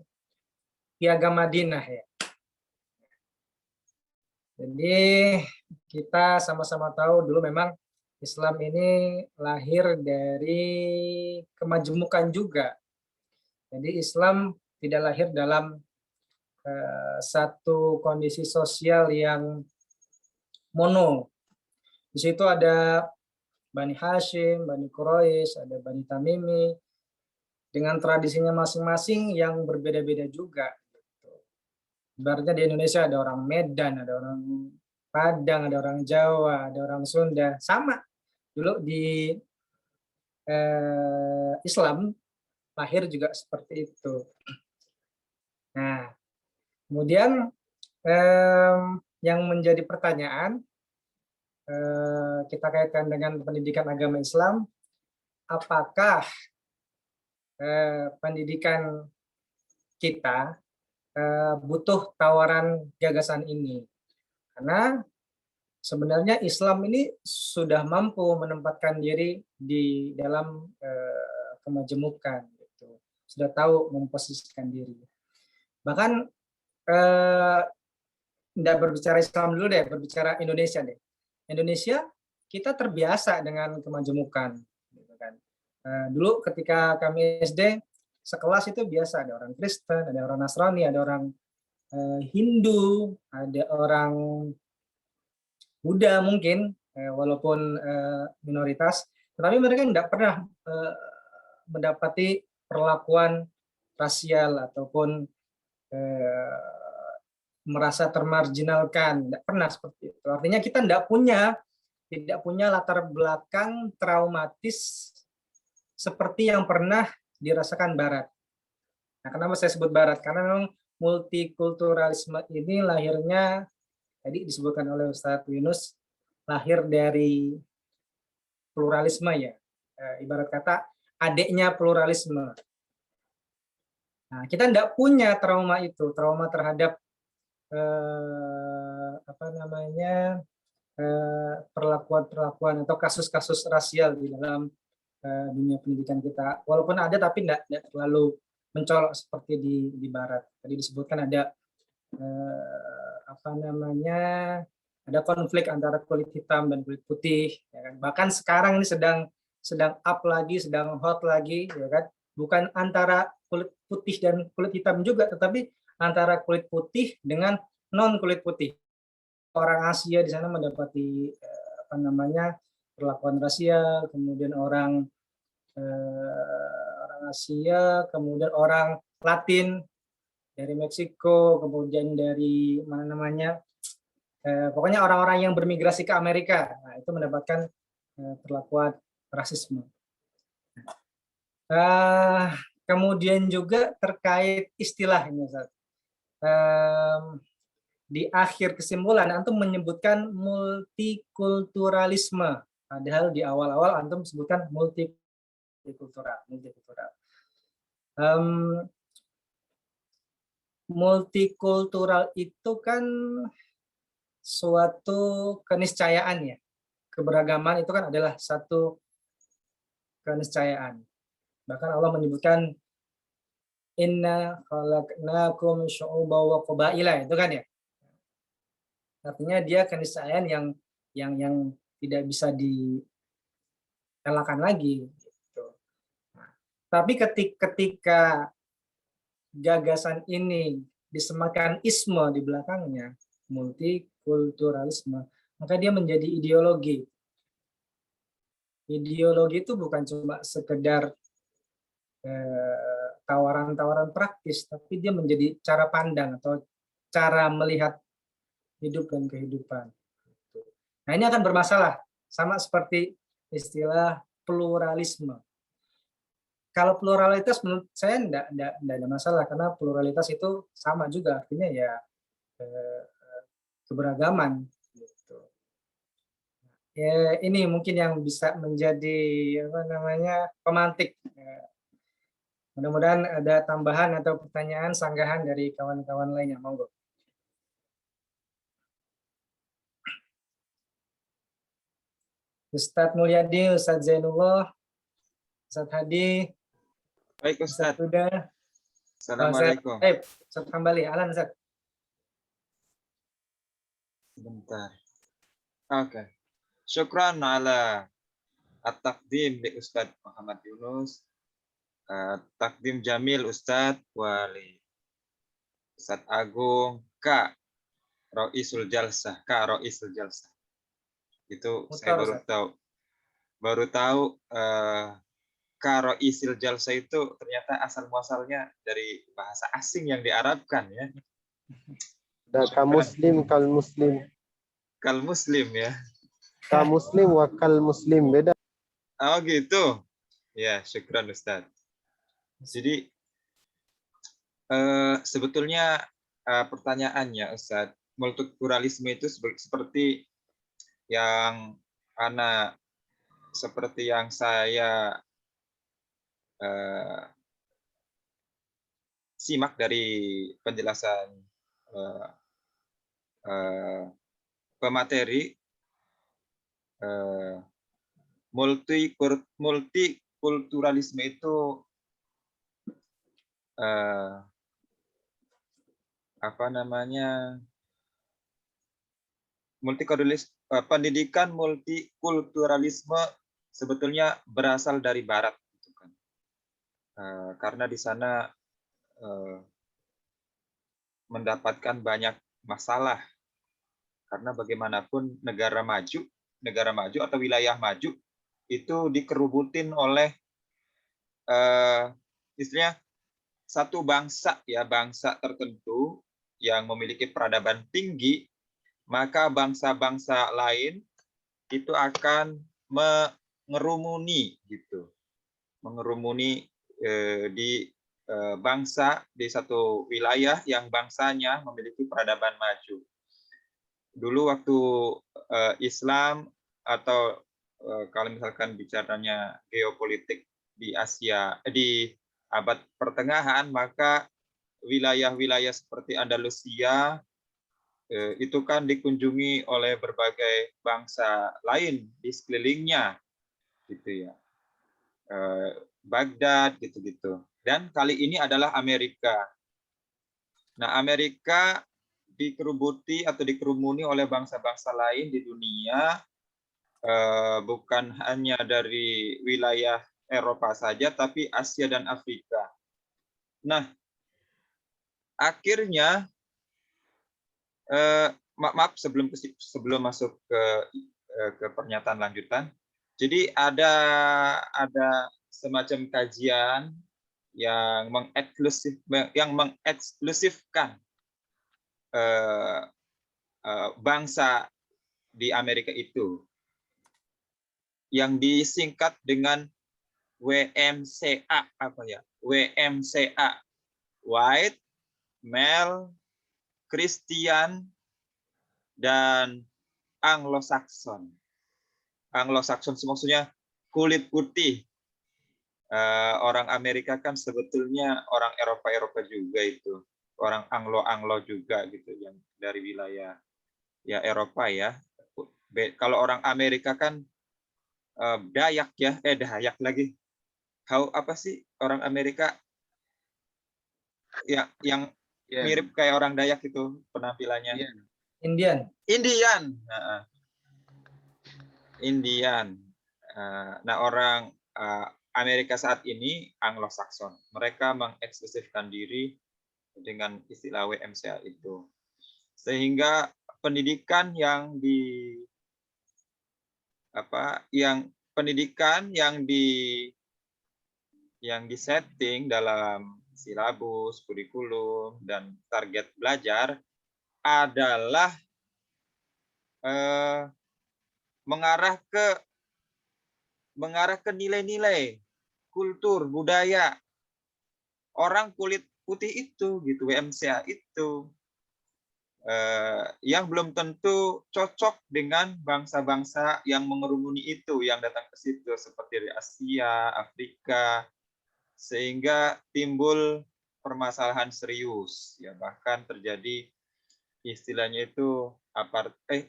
Piagam Madinah ya. Jadi kita sama-sama tahu dulu memang Islam ini lahir dari kemajemukan juga. Jadi Islam tidak lahir dalam satu kondisi sosial yang mono. Di situ ada Bani Hashim, Bani Quraisy, ada Bani Tamimi, dengan tradisinya masing-masing yang berbeda-beda juga. Ibaratnya di Indonesia ada orang Medan, ada orang Padang, ada orang Jawa, ada orang Sunda, sama. Dulu di Islam lahir juga seperti itu. Nah, kemudian yang menjadi pertanyaan, kita kaitkan dengan pendidikan agama Islam, apakah pendidikan kita butuh tawaran gagasan ini? Karena sebenarnya Islam ini sudah mampu menempatkan diri di dalam kemajemukan, gitu. Sudah tahu memposisikan diri. Bahkan tidak berbicara Islam dulu deh, berbicara Indonesia deh. Indonesia kita terbiasa dengan kemajemukan, gitu kan. Dulu ketika kami SD sekelas itu biasa ada orang Kristen, ada orang Nasrani, ada orang Hindu, ada orang Buddha mungkin, walaupun minoritas, tetapi mereka tidak pernah mendapati perlakuan rasial ataupun merasa termarginalkan, tidak pernah seperti itu. Artinya kita tidak punya latar belakang traumatis seperti yang pernah dirasakan Barat. Nah, kenapa saya sebut Barat? Karena memang multikulturalisme ini lahirnya, tadi disebutkan oleh Ustadz Yunus, lahir dari pluralisme ya. Ibarat kata adiknya pluralisme. Nah, kita tidak punya trauma itu, trauma terhadap perlakuan-perlakuan atau kasus-kasus rasial di dalam dunia pendidikan kita. Walaupun ada, tapi tidak terlalu mencolok seperti di Barat. Tadi disebutkan ada ada konflik antara kulit hitam dan kulit putih. Ya kan? Bahkan sekarang ini sedang up lagi, sedang hot lagi, ya kan? Bukan antara kulit putih dan kulit hitam juga, tetapi antara kulit putih dengan non kulit putih. Orang Asia di sana mendapati perlakuan rasial, kemudian orang Asia, kemudian orang Latin dari Meksiko, kemudian dari pokoknya orang-orang yang bermigrasi ke Amerika, nah, itu mendapatkan perlakuan rasisme. Kemudian juga terkait istilah ini, Ustaz. Di akhir kesimpulan antum menyebutkan multikulturalisme, padahal di awal-awal antum sebutkan multikultural. Multikultural itu kan suatu keniscayaan ya. Keberagaman itu kan adalah satu keniscayaan. Bahkan Allah menyebutkan inna khalaqnakum syu'uban wa qabaila, itu kan ya. Artinya dia keniscayaan yang tidak bisa dielakkan lagi gitu. Nah, tapi ketika gagasan ini disematkan isme di belakangnya, multikulturalisme, maka dia menjadi ideologi. Ideologi itu bukan cuma sekedar tawaran-tawaran praktis, tapi dia menjadi cara pandang atau cara melihat hidup dan kehidupan. Nah, ini akan bermasalah, sama seperti istilah pluralisme. Kalau pluralitas menurut saya enggak ada masalah, karena pluralitas itu sama juga, artinya ya keberagaman. Gitu. Ya, ini mungkin yang bisa menjadi pemantik. Mudah-mudahan ada tambahan atau pertanyaan, sanggahan dari kawan-kawan lainnya. Monggo. Ustadz Mulyadi, Ustadz Zainullah, Ustadz Hadi, Baik Ustadz. Huda. Assalamualaikum. Ustadz Hambali, Alan Ustadz. Sebentar. Oke. Syukran ala at-taqdim di Ustadz Muhammad Yunus. Takdim Jamil Ustadz Wali. Ustadz Agung K. Roisul Jalsah. Itu saya baru tahu K. Roisul Jalsah itu ternyata asal muasalnya dari bahasa asing yang diarabkan ya. Ka muslim kal muslim. Kal muslim ya. Ka muslim wa kal muslim, beda. Oh gitu. Ya, syukran Ustadz. Jadi sebetulnya pertanyaannya Ustadz, multikulturalisme itu seperti yang saya simak dari penjelasan pemateri, multikulturalisme itu pendidikan multikulturalisme sebetulnya berasal dari Barat, gitu kan. Karena di sana mendapatkan banyak masalah, karena bagaimanapun negara maju atau wilayah maju itu dikerubutin oleh istilahnya satu bangsa tertentu yang memiliki peradaban tinggi, maka bangsa-bangsa lain itu akan mengerumuni di bangsa di satu wilayah yang bangsanya memiliki peradaban maju. Dulu waktu Islam atau kalau misalkan bicaranya geopolitik di Asia, di abad pertengahan, maka wilayah-wilayah seperti Andalusia itu kan dikunjungi oleh berbagai bangsa lain di sekelilingnya, gitu ya. Baghdad, gitu-gitu. Dan kali ini adalah Amerika. Nah, Amerika dikerubuti atau dikerumuni oleh bangsa-bangsa lain di dunia, bukan hanya dari wilayah Eropa saja, tapi Asia dan Afrika. Nah, akhirnya, maaf sebelum masuk ke pernyataan lanjutan, jadi ada semacam kajian yang mengeksklusifkan bangsa di Amerika itu, yang disingkat dengan WMCA, WMCA, White, Male, Christian, dan Anglo-Saxon. Anglo-Saxon maksudnya kulit putih. Orang Amerika kan sebetulnya orang Eropa juga itu, orang Anglo juga gitu yang dari wilayah ya Eropa ya. Kalau orang Amerika kan Dayak ya, Dayak lagi. Apa sih orang Amerika ya yang Iya. mirip kayak orang Dayak itu penampilannya. Iya. Indian. Indian. Indian. Nah, orang Amerika saat ini Anglo-Saxon. Mereka mengeksklusifkan diri dengan istilah WMCA itu. Sehingga pendidikan yang disetting dalam silabus, kurikulum, dan target belajar adalah mengarah ke nilai-nilai, kultur, budaya orang kulit putih itu, gitu, WMCA itu, yang belum tentu cocok dengan bangsa-bangsa yang mengerumuni itu, yang datang ke situ, seperti dari Asia, Afrika, sehingga timbul permasalahan serius, ya bahkan terjadi istilahnya itu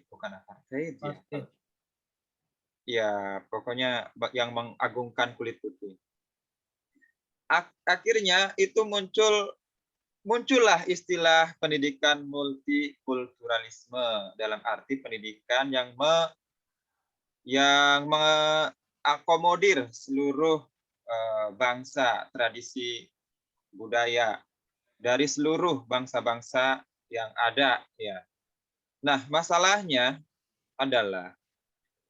bukan apartheid ya. Ya, pokoknya yang mengagungkan kulit putih. Akhirnya itu muncullah istilah pendidikan multikulturalisme, dalam arti pendidikan yang mengakomodir seluruh bangsa, tradisi, budaya dari seluruh bangsa-bangsa yang ada ya. Nah, masalahnya adalah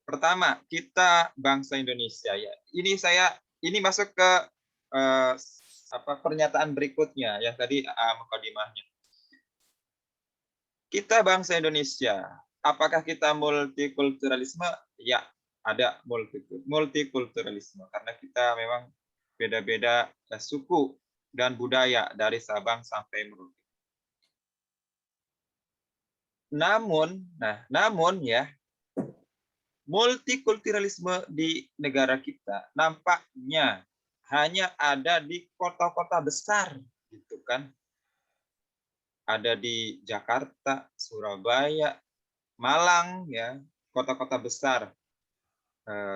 pertama, kita bangsa Indonesia ya. Ini masuk ke pernyataan berikutnya yang tadi mukadimahnya. Kita bangsa Indonesia, apakah kita multikulturalisme? Ya, ada multikulturalisme karena kita memang beda-beda suku dan budaya dari Sabang sampai Merauke. Namun ya, multikulturalisme di negara kita nampaknya hanya ada di kota-kota besar, gitu kan? Ada di Jakarta, Surabaya, Malang, ya, kota-kota besar,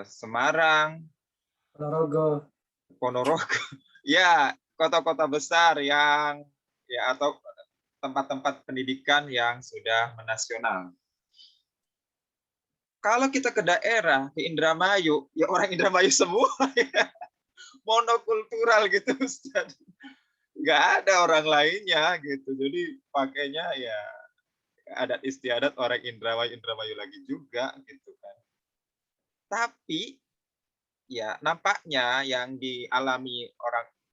Semarang, Ponorogo, ya, kota-kota besar yang ya atau tempat-tempat pendidikan yang sudah menasional. Kalau kita ke daerah, ke Indramayu, ya orang Indramayu semua, ya. Monokultural gitu, Ustaz. Nggak ada orang lainnya gitu. Jadi pakainya ya adat istiadat orang Indramayu lagi juga gitu kan. Tapi ya nampaknya yang dialami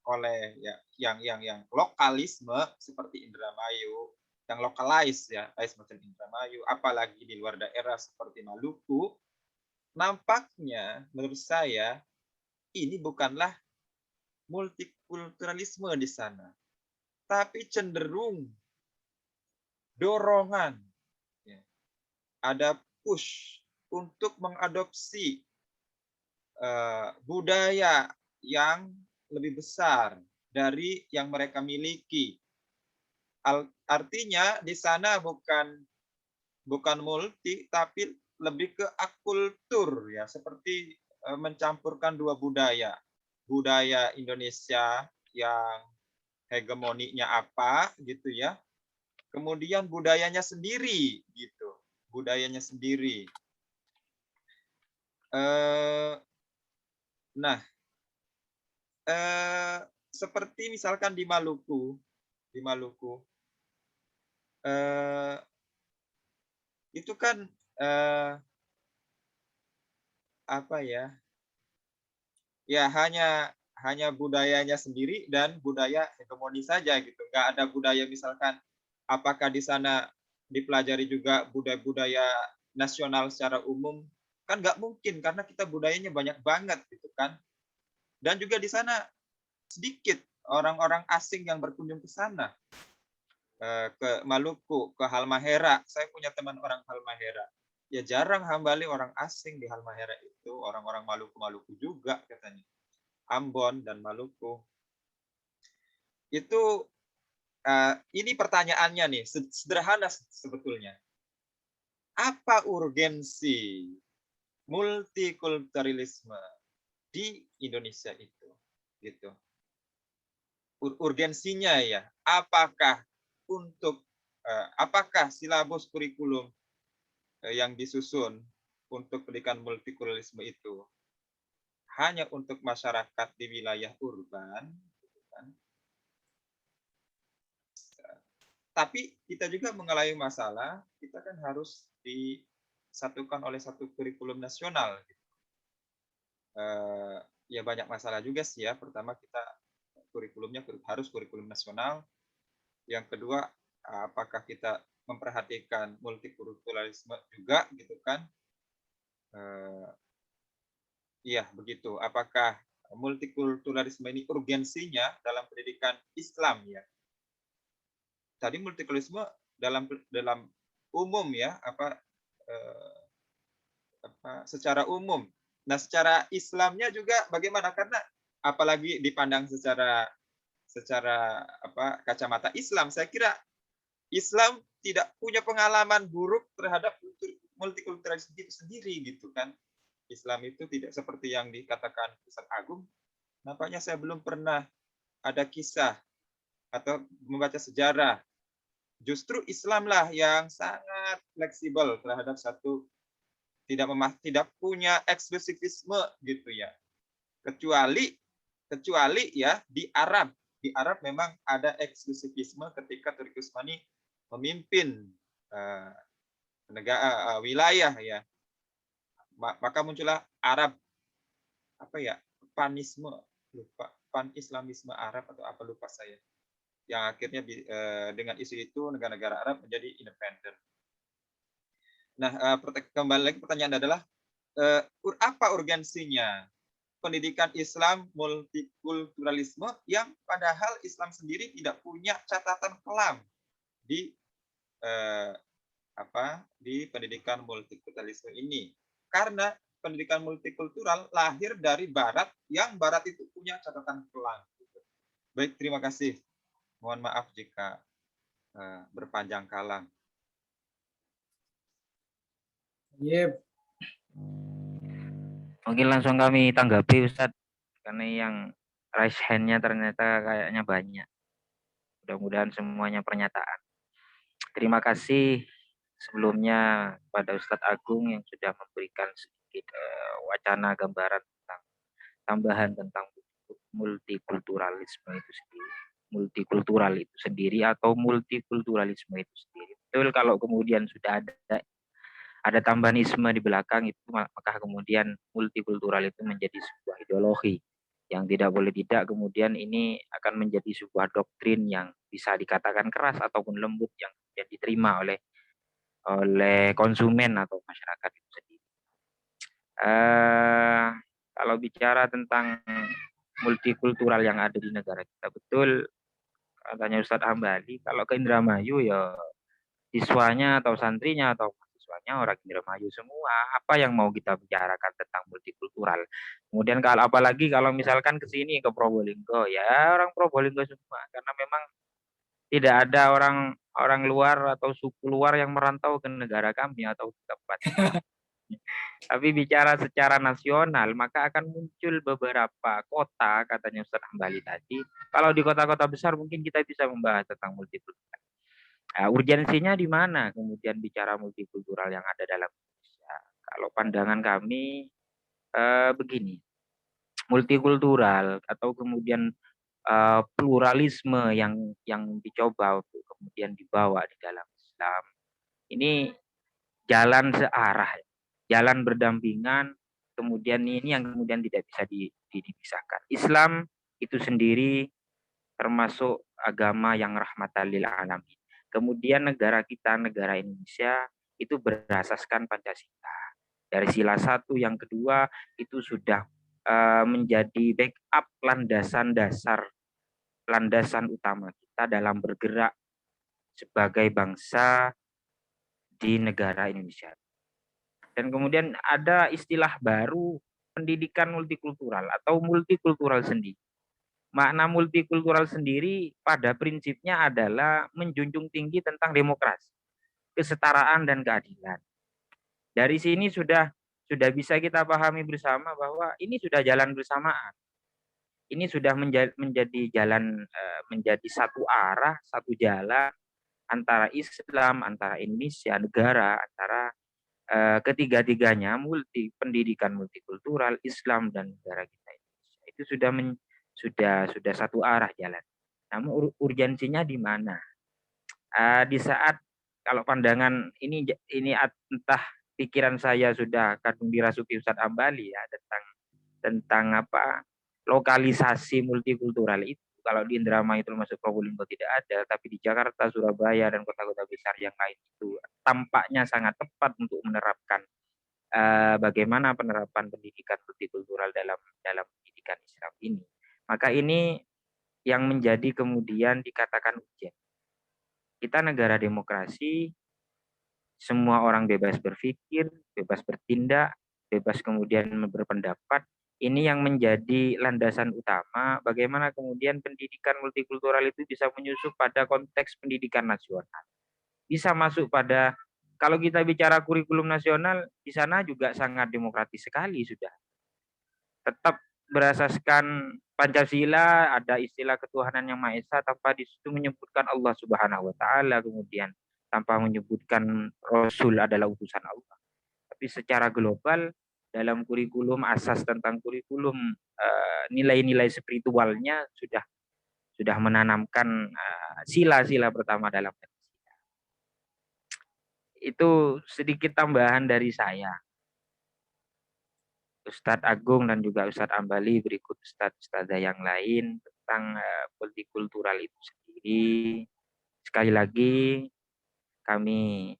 oleh ya yang lokalisme seperti Indramayu, yang lokalize ya, semacam Indramayu, apalagi di luar daerah seperti Maluku, nampaknya menurut saya ini bukanlah multikulturalisme di sana, tapi cenderung dorongan, ya. Ada push untuk mengadopsi budaya yang lebih besar dari yang mereka miliki. Artinya di sana bukan multi, tapi lebih ke akultur ya, seperti mencampurkan dua budaya. Budaya Indonesia yang hegemoninya apa gitu ya. Kemudian budayanya sendiri gitu. Budayanya sendiri. Seperti misalkan di Maluku itu kan ya hanya budayanya sendiri dan budaya hegemoni saja gitu. Nggak ada budaya misalkan apakah di sana dipelajari juga budaya-budaya nasional secara umum, kan nggak mungkin karena kita budayanya banyak banget gitu kan. Dan juga di sana sedikit orang-orang asing yang berkunjung ke sana, ke Maluku, ke Halmahera. Saya punya teman orang Halmahera. Ya jarang kembali orang asing di Halmahera itu, orang-orang Maluku juga katanya. Ambon dan Maluku. Itu ini pertanyaannya nih, sederhana sebetulnya. Apa urgensi multikulturalisme di Indonesia itu? Gitu. Urgensinya ya, apakah silabus kurikulum yang disusun untuk pendidikan multikulturalisme itu hanya untuk masyarakat di wilayah urban, gitu kan? Tapi kita juga mengalami masalah, kita kan harus disatukan oleh satu kurikulum nasional. Ya banyak masalah juga sih ya. Pertama kita kurikulumnya harus kurikulum nasional. Yang kedua, apakah kita memperhatikan multikulturalisme juga gitu kan? Iya begitu. Apakah multikulturalisme ini urgensinya dalam pendidikan Islam ya? Tadi multikulturalisme dalam umum ya, secara umum. Nah, secara Islamnya juga bagaimana? Karena apalagi dipandang secara kacamata Islam, saya kira Islam tidak punya pengalaman buruk terhadap multikulturalisme itu sendiri gitu kan. Islam itu tidak seperti yang dikatakan Ustaz Agung. Nampaknya saya belum pernah ada kisah atau membaca sejarah. Justru Islamlah yang sangat fleksibel terhadap satu, tidak punya eksklusivisme gitu ya. Kecuali ya di Arab memang ada eksklusivisme ketika Turki Utsmani memimpin negara wilayah ya. Maka muncullah Arab panisme, pan-islamisme Arab atau apa lupa saya. Yang akhirnya dengan isu itu negara-negara Arab menjadi independen. Nah, kembali lagi pertanyaan adalah apa urgensinya pendidikan Islam multikulturalisme yang padahal Islam sendiri tidak punya catatan kelam di pendidikan multikulturalisme ini. Karena pendidikan multikultural lahir dari Barat, yang Barat itu punya catatan kelam. Baik, terima kasih. Mohon maaf jika berpanjang kalam. Yep. Mungkin langsung kami tanggapi Ustadz, karena yang raise hand-nya ternyata kayaknya banyak. Mudah-mudahan semuanya pernyataan. Terima kasih sebelumnya kepada Ustadz Agung yang sudah memberikan sedikit wacana gambaran tentang tambahan tentang multikulturalisme itu sendiri. Multikultural itu sendiri atau multikulturalisme itu sendiri. Betul, kalau kemudian sudah ada tambahanisme di belakang itu, maka kemudian multikultural itu menjadi sebuah ideologi yang tidak boleh tidak kemudian ini akan menjadi sebuah doktrin yang bisa dikatakan keras ataupun lembut yang diterima oleh konsumen atau masyarakat itu sendiri. Kalau bicara tentang multikultural yang ada di negara kita, betul katanya Ustadz Hambali, kalau ke Indramayu ya siswanya atau santrinya atau mahasiswanya orang Indramayu semua. Apa yang mau kita bicarakan tentang multikultural? Kemudian apalagi kalau misalkan ke sini ke Probolinggo, ya orang Probolinggo semua, karena memang tidak ada orang luar atau suku luar yang merantau ke negara kami atau ke tempat. Tapi bicara secara nasional, maka akan muncul beberapa kota, katanya Ustaz Hambali tadi. Kalau di kota-kota besar mungkin kita bisa membahas tentang multikultural. Urgensinya di mana kemudian bicara multikultural yang ada dalam Indonesia? Kalau pandangan kami begini, multikultural atau kemudian pluralisme yang dicoba untuk kemudian dibawa di dalam Islam ini jalan searah, jalan berdampingan, kemudian ini yang kemudian tidak bisa dipisahkan. Islam itu sendiri termasuk agama yang rahmatan lil alamin. Kemudian negara kita, negara Indonesia itu berasaskan Pancasila. Dari sila 1 yang kedua itu sudah menjadi backup landasan utama kita dalam bergerak sebagai bangsa di negara Indonesia. Dan kemudian ada istilah baru pendidikan multikultural atau multikultural sendiri. Makna multikultural sendiri pada prinsipnya adalah menjunjung tinggi tentang demokrasi, kesetaraan dan keadilan. Dari sini sudah bisa kita pahami bersama bahwa ini sudah jalan bersamaan. Ini sudah menjadi jalan, menjadi satu arah, satu jalan antara Islam, antara Indonesia, negara, antara ketiga-tiganya pendidikan multikultural, Islam dan negara kita Indonesia. Itu sudah satu arah jalan. Namun urgensinya di mana? Di saat kalau pandangan ini entah pikiran saya sudah kadung dirasuki Ustadz Ambali ya tentang apa lokalisasi multikultural itu. Kalau di Indramayu termasuk Probolinggo tidak ada, tapi di Jakarta, Surabaya dan kota-kota besar yang lain itu tampaknya sangat tepat untuk menerapkan bagaimana penerapan pendidikan multikultural dalam pendidikan Islam ini. Maka ini yang menjadi kemudian dikatakan urgent. Kita negara demokrasi, semua orang bebas berpikir, bebas bertindak, bebas kemudian berpendapat. Ini yang menjadi landasan utama bagaimana kemudian pendidikan multikultural itu bisa menyusup pada konteks pendidikan nasional. Bisa masuk pada, kalau kita bicara kurikulum nasional, di sana juga sangat demokratis sekali sudah. Tetap berasaskan Pancasila, ada istilah ketuhanan yang Maha Esa tanpa di situ menyebutkan Allah Subhanahu wa taala, kemudian tanpa menyebutkan Rasul adalah utusan Allah. Tapi secara global dalam kurikulum asas tentang kurikulum nilai-nilai spiritualnya sudah menanamkan sila-sila pertama dalam Pancasila. Itu sedikit tambahan dari saya. Ustadz Agung dan juga Ustadz Ambali berikut Ustadz-Ustadzah yang lain tentang multikultural itu sendiri. Sekali lagi kami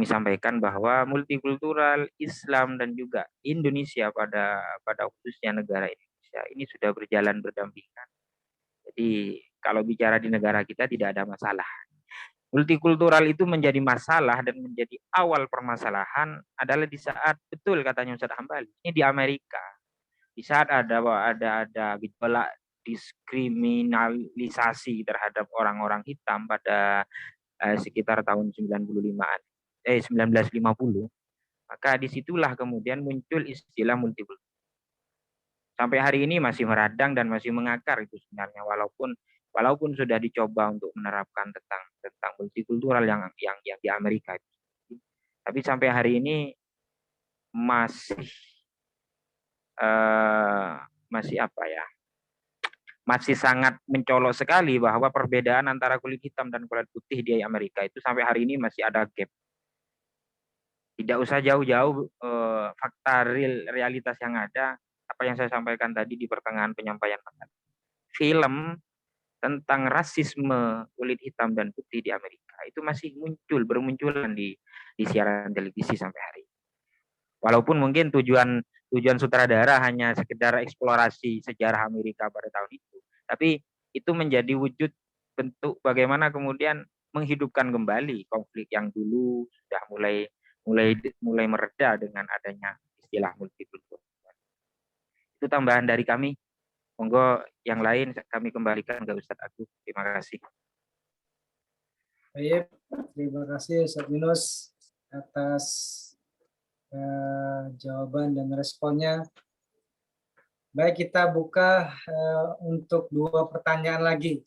sampaikan bahwa multikultural Islam dan juga Indonesia pada khususnya negara Indonesia ini sudah berjalan berdampingan. Jadi kalau bicara di negara kita tidak ada masalah. Multikultural itu menjadi masalah dan menjadi awal permasalahan adalah di saat betul katanya Ustadz Hambali ini di Amerika, di saat ada gejolak diskriminalisasi terhadap orang-orang hitam pada sekitar tahun 1950, maka disitulah kemudian muncul istilah multikultural. Sampai hari ini masih meradang dan masih mengakar itu sebenarnya, walaupun sudah dicoba untuk menerapkan tentang multikultural yang di Amerika. Tapi sampai hari ini masih sangat mencolok sekali bahwa perbedaan antara kulit hitam dan kulit putih di Amerika itu sampai hari ini masih ada gap. Tidak usah jauh-jauh fakta realitas yang ada, apa yang saya sampaikan tadi di pertengahan penyampaian film tentang rasisme kulit hitam dan putih di Amerika itu masih bermunculan di siaran televisi sampai hari ini. Walaupun mungkin tujuan sutradara hanya sekedar eksplorasi sejarah Amerika pada tahun itu, tapi itu menjadi wujud bentuk bagaimana kemudian menghidupkan kembali konflik yang dulu sudah mulai mereda dengan adanya istilah multikultural. Itu tambahan dari kami. Monggo yang lain kami kembalikan ke Ustadz Agung. Terima kasih. Baik, terima kasih Ustadz Yunus atas jawaban dan responnya. Baik, kita buka untuk 2 pertanyaan lagi.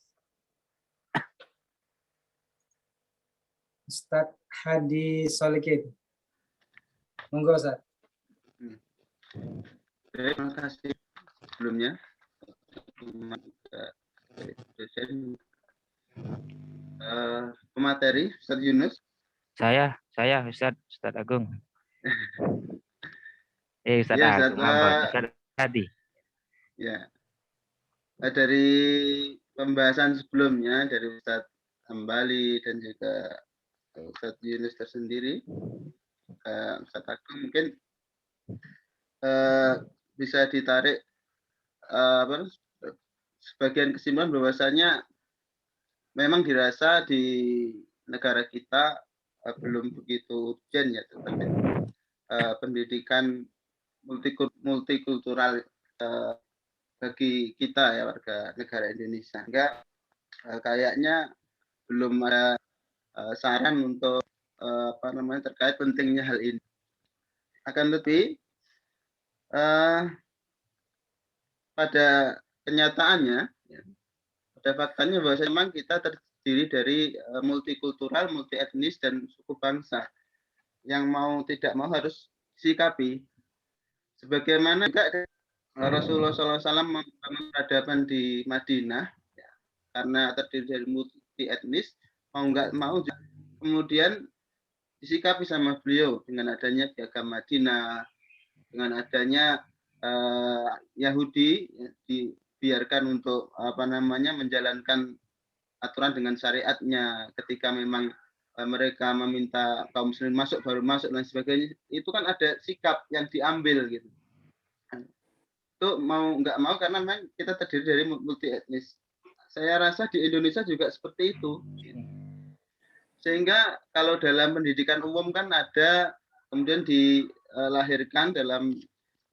Ustadz Hadi Solikin. Monggo Ustadz. Terima kasih sebelumnya. Pemateri Ustadz Yunus. Saya Ustadz Agung. Ustadz Ya, Agung. Ustadz Hadi. Ya. Dari pembahasan sebelumnya dari Ustadz Hambali dan juga Ustadz Yunus tersendiri, Ustadz Agung mungkin bisa ditarik sebagian kesimpulan bahwasanya memang dirasa di negara kita belum begitu urgent ya, tetapi pendidikan multikultural bagi kita ya warga negara Indonesia. Enggak, kayaknya belum ada saran untuk terkait pentingnya hal ini. Akan tetapi pada kenyataannya, ya, pada faktanya bahwa memang kita terdiri dari multikultural, multi etnis dan suku bangsa yang mau tidak mau harus sikapi. Sebagaimana juga Rasulullah SAW membangun peradaban di Madinah, ya, karena terdiri dari multi etnis, mau nggak mau kemudian disikapi sama beliau dengan adanya piagam Madinah, dengan adanya Yahudi ya, dibiarkan untuk menjalankan aturan dengan syariatnya. Ketika memang mereka meminta kaum muslimin masuk baru masuk dan sebagainya, itu kan ada sikap yang diambil gitu. Itu mau nggak mau karena memang kita terdiri dari multi etnis. Saya rasa di Indonesia juga seperti itu. Sehingga kalau dalam pendidikan umum kan ada, kemudian dilahirkan dalam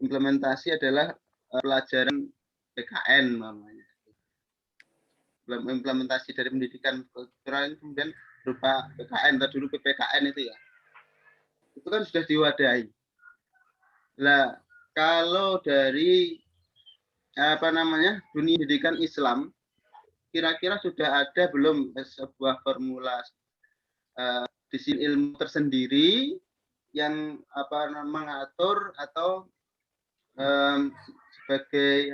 implementasi adalah pelajaran PKN namanya. Implementasi dari pendidikan kultural kemudian berupa PKN, atau dulu PPKN itu ya. Itu kan sudah diwadahi. Nah, kalau dari dunia pendidikan Islam, kira-kira sudah ada belum sebuah formula disiplin ilmu tersendiri yang mengatur atau sebagai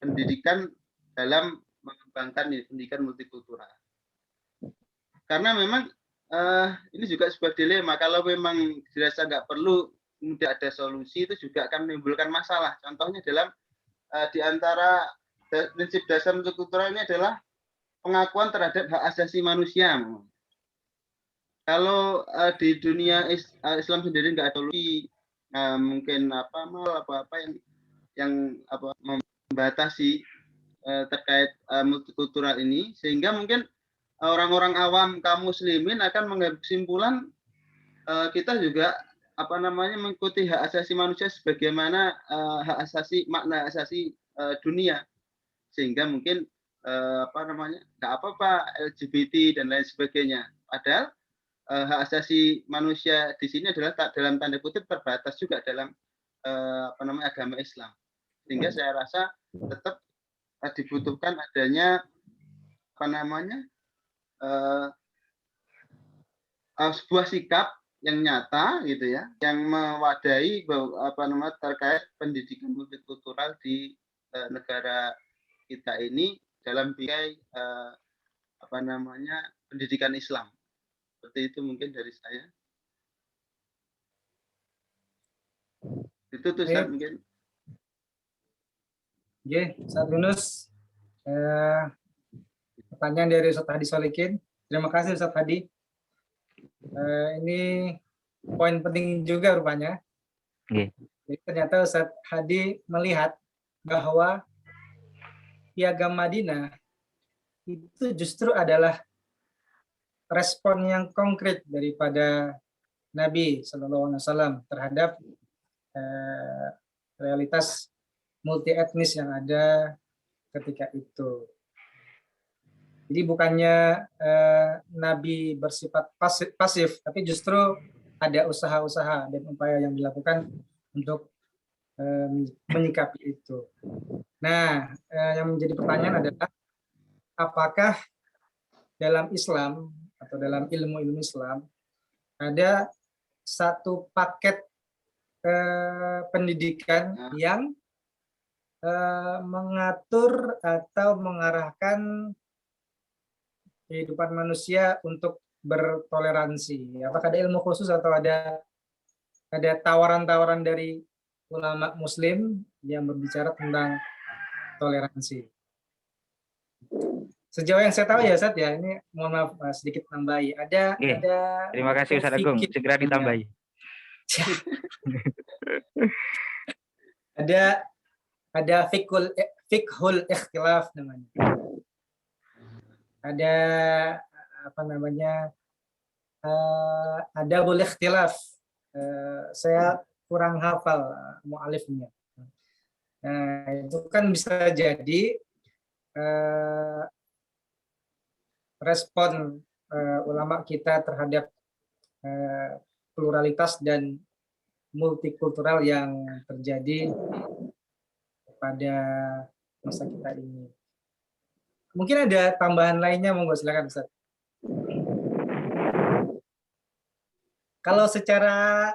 pendidikan dalam mengembangkan pendidikan multikultural. Karena memang ini juga sebuah dilema. Kalau memang dirasa nggak perlu, kemudian ada solusi, itu juga akan menimbulkan masalah. Contohnya dalam di antara prinsip dasar multikultural ini adalah pengakuan terhadap hak asasi manusia. Kalau di dunia Islam sendiri nggak ada solusi, mungkin apa yang membatasi terkait multikultural ini, sehingga mungkin orang-orang awam kaum muslimin akan mengambil kesimpulan kita juga mengikuti hak asasi manusia sebagaimana hak asasi makna asasi dunia, sehingga mungkin nggak apa-apa LGBT dan lain sebagainya. Padahal hak asasi manusia di sini adalah dalam tanda kutip terbatas juga dalam agama Islam, sehingga saya rasa tetap dibutuhkan adanya sebuah sikap yang nyata gitu ya, yang mewadahi bahwa terkait pendidikan multikultural di negara kita ini dalam bingkai pendidikan Islam. Seperti itu mungkin dari saya. Itu tuh Ustaz, mungkin. Oke, Ustaz Yunus. Pertanyaan dari Ustaz Hadi Solikin. Terima kasih Ustaz Hadi. Ini poin penting juga rupanya. Jadi ternyata Ustaz Hadi melihat bahwa piagam Madinah itu justru adalah respon yang konkret daripada Nabi SAW terhadap realitas multi etnis yang ada ketika itu. Jadi bukannya Nabi bersifat pasif, tapi justru ada usaha-usaha dan upaya yang dilakukan untuk menyikapi itu. Nah, yang menjadi pertanyaan adalah apakah dalam Islam atau dalam ilmu-ilmu Islam ada satu paket pendidikan yang mengatur atau mengarahkan kehidupan manusia untuk bertoleransi. Apakah ada ilmu khusus atau ada tawaran-tawaran dari ulama Muslim yang berbicara tentang toleransi? Sejauh yang saya tahu ya Ustaz ya, ini mohon maaf sedikit nambahi. Ada terima kasih Ustaz Agung, segera ditambahi. ada fiqhul ikhtilaf namanya. Ada adabul ikhtilaf. Saya kurang hafal mu'alifnya. Nah, itu kan bisa jadi respon ulama kita terhadap pluralitas dan multikultural yang terjadi pada masa kita ini. Mungkin ada tambahan lainnya, monggo silakan Ustaz. Kalau secara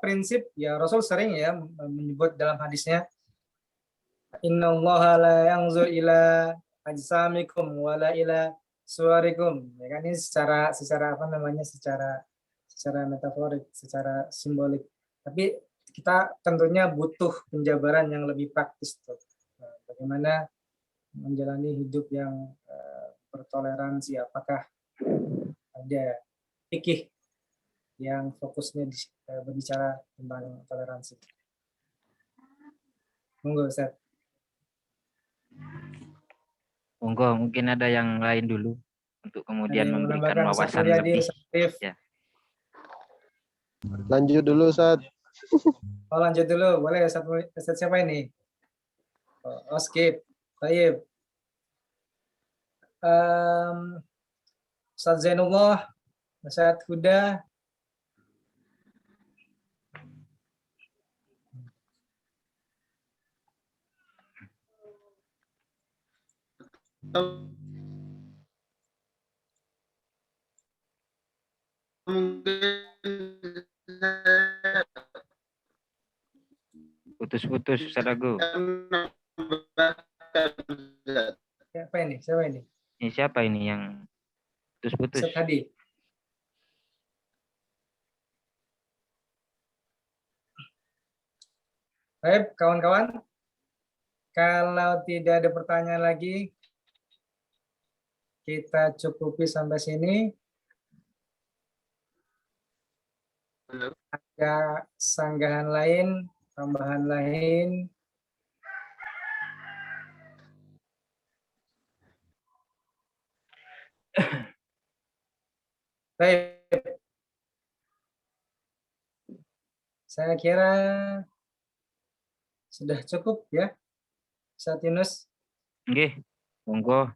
prinsip ya Rasul sering ya menyebut dalam hadisnya, innallaha la yanzur ila ajsamikum wala ila suwarikum. Ya kan, ini secara secara metaforik, secara simbolik. Tapi kita tentunya butuh penjabaran yang lebih praktis tuh. Bagaimana menjalani hidup yang bertoleransi, apakah ada fikih yang fokusnya berbicara tentang toleransi. Monggo Ustaz. Monggo, mungkin ada yang lain dulu untuk kemudian memberikan wawasan lebih. Ya. Lanjut dulu, Ustaz. Oh, lanjut dulu, boleh Ustaz siapa ini? Oh, skip. Baik. Ustaz Zainullah, Ustaz Huda. Putus-putus Ustaz Agung. Siapa ini? Ini siapa ini yang putus-putus? Ustaz Hadi. Baik, kawan-kawan. Kalau tidak ada pertanyaan lagi, kita cukupi sampai sini. Ada sanggahan lain, tambahan lain? Baik. Saya kira sudah cukup ya, Ustaz Yunus. Oke, monggo.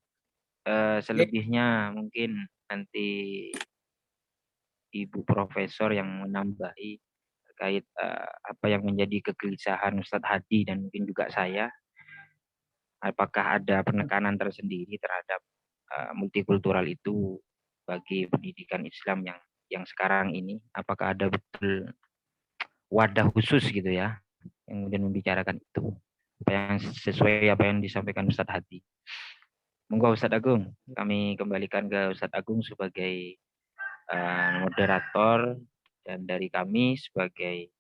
Selebihnya mungkin nanti Ibu Profesor yang menambahi terkait apa yang menjadi kegelisahan Ustadz Hadi dan mungkin juga saya. Apakah ada penekanan tersendiri terhadap multikultural itu bagi pendidikan Islam yang sekarang ini? Apakah ada betul wadah khusus gitu ya yang kemudian membicarakan itu? Apa yang sesuai apa yang disampaikan Ustadz Hadi? Monggo Ustadz Agung, kami kembalikan ke Ustadz Agung sebagai moderator dan dari kami sebagai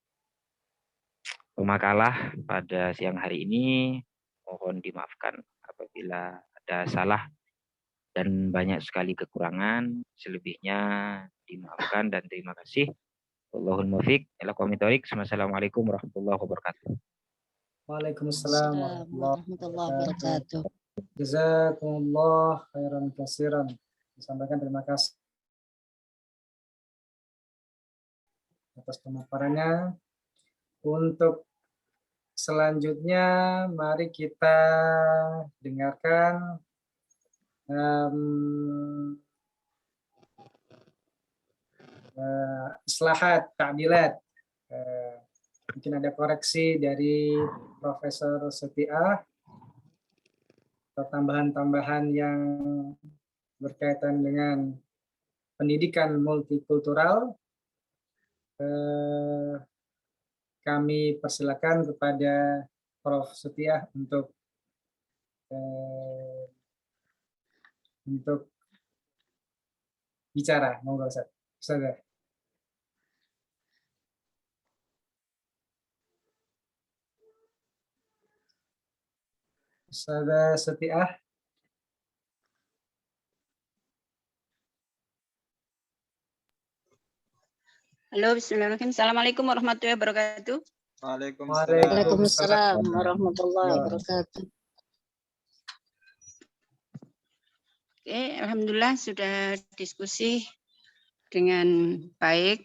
pemakalah pada siang hari ini. Mohon dimaafkan apabila ada salah dan banyak sekali kekurangan. Selebihnya dimaafkan dan terima kasih. Wallahul muwaffiq ila aqwamit thoriq. Wassalamualaikum warahmatullahi wabarakatuh. Waalaikumsalam warahmatullahi wabarakatuh. Jazakumullah khairan katsiran. Disampaikan terima kasih atas pemaparannya. Untuk selanjutnya, mari kita dengarkan islahat, ta'dilat. Mungkin ada koreksi dari Profesor Setiah atau tambahan-tambahan yang berkaitan dengan pendidikan multikultural. Kami persilakan kepada Prof. Setiah untuk bicara. Monggo Ustaz. Ustaz Setiah. Halo, bismillahirrahmanirrahim. Assalamualaikum warahmatullahi wabarakatuh. Waalaikumsalam warahmatullahi wabarakatuh. Oke, alhamdulillah sudah diskusi dengan baik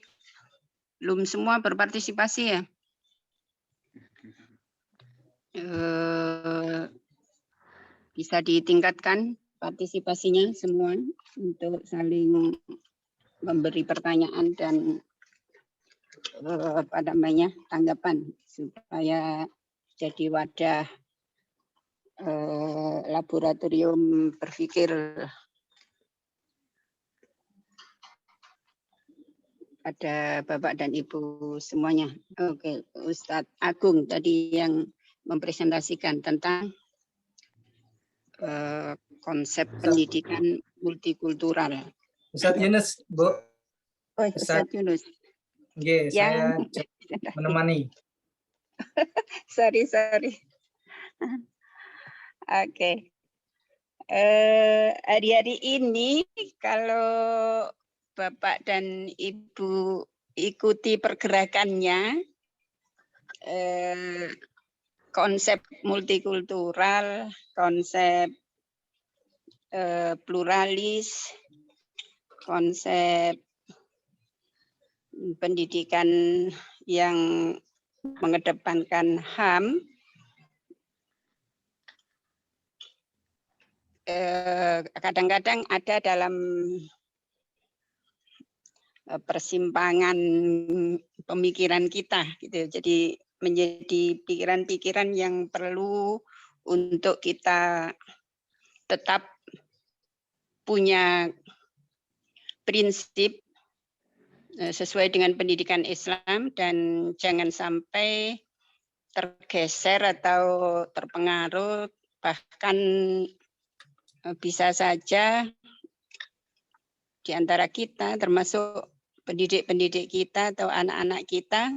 belum semua berpartisipasi ya. Bisa ditingkatkan partisipasinya semua untuk saling memberi pertanyaan dan tanggapan supaya jadi wadah laboratorium berpikir pada Bapak dan Ibu semuanya. Oke, Ustadz Agung tadi yang mempresentasikan tentang konsep pendidikan multikultural. Ustadz Yunus, Bu. Oh, Ustadz Yunus. Oke, saya menemani. Sorry. Oke. Hari-hari ini kalau Bapak dan Ibu ikuti pergerakannya, konsep multikultural, konsep pluralis, konsep pendidikan yang mengedepankan HAM, kadang-kadang ada dalam persimpangan pemikiran kita, gitu. Jadi menjadi pikiran-pikiran yang perlu untuk kita tetap punya prinsip sesuai dengan pendidikan Islam dan jangan sampai tergeser atau terpengaruh, bahkan bisa saja di antara kita termasuk pendidik-pendidik kita atau anak-anak kita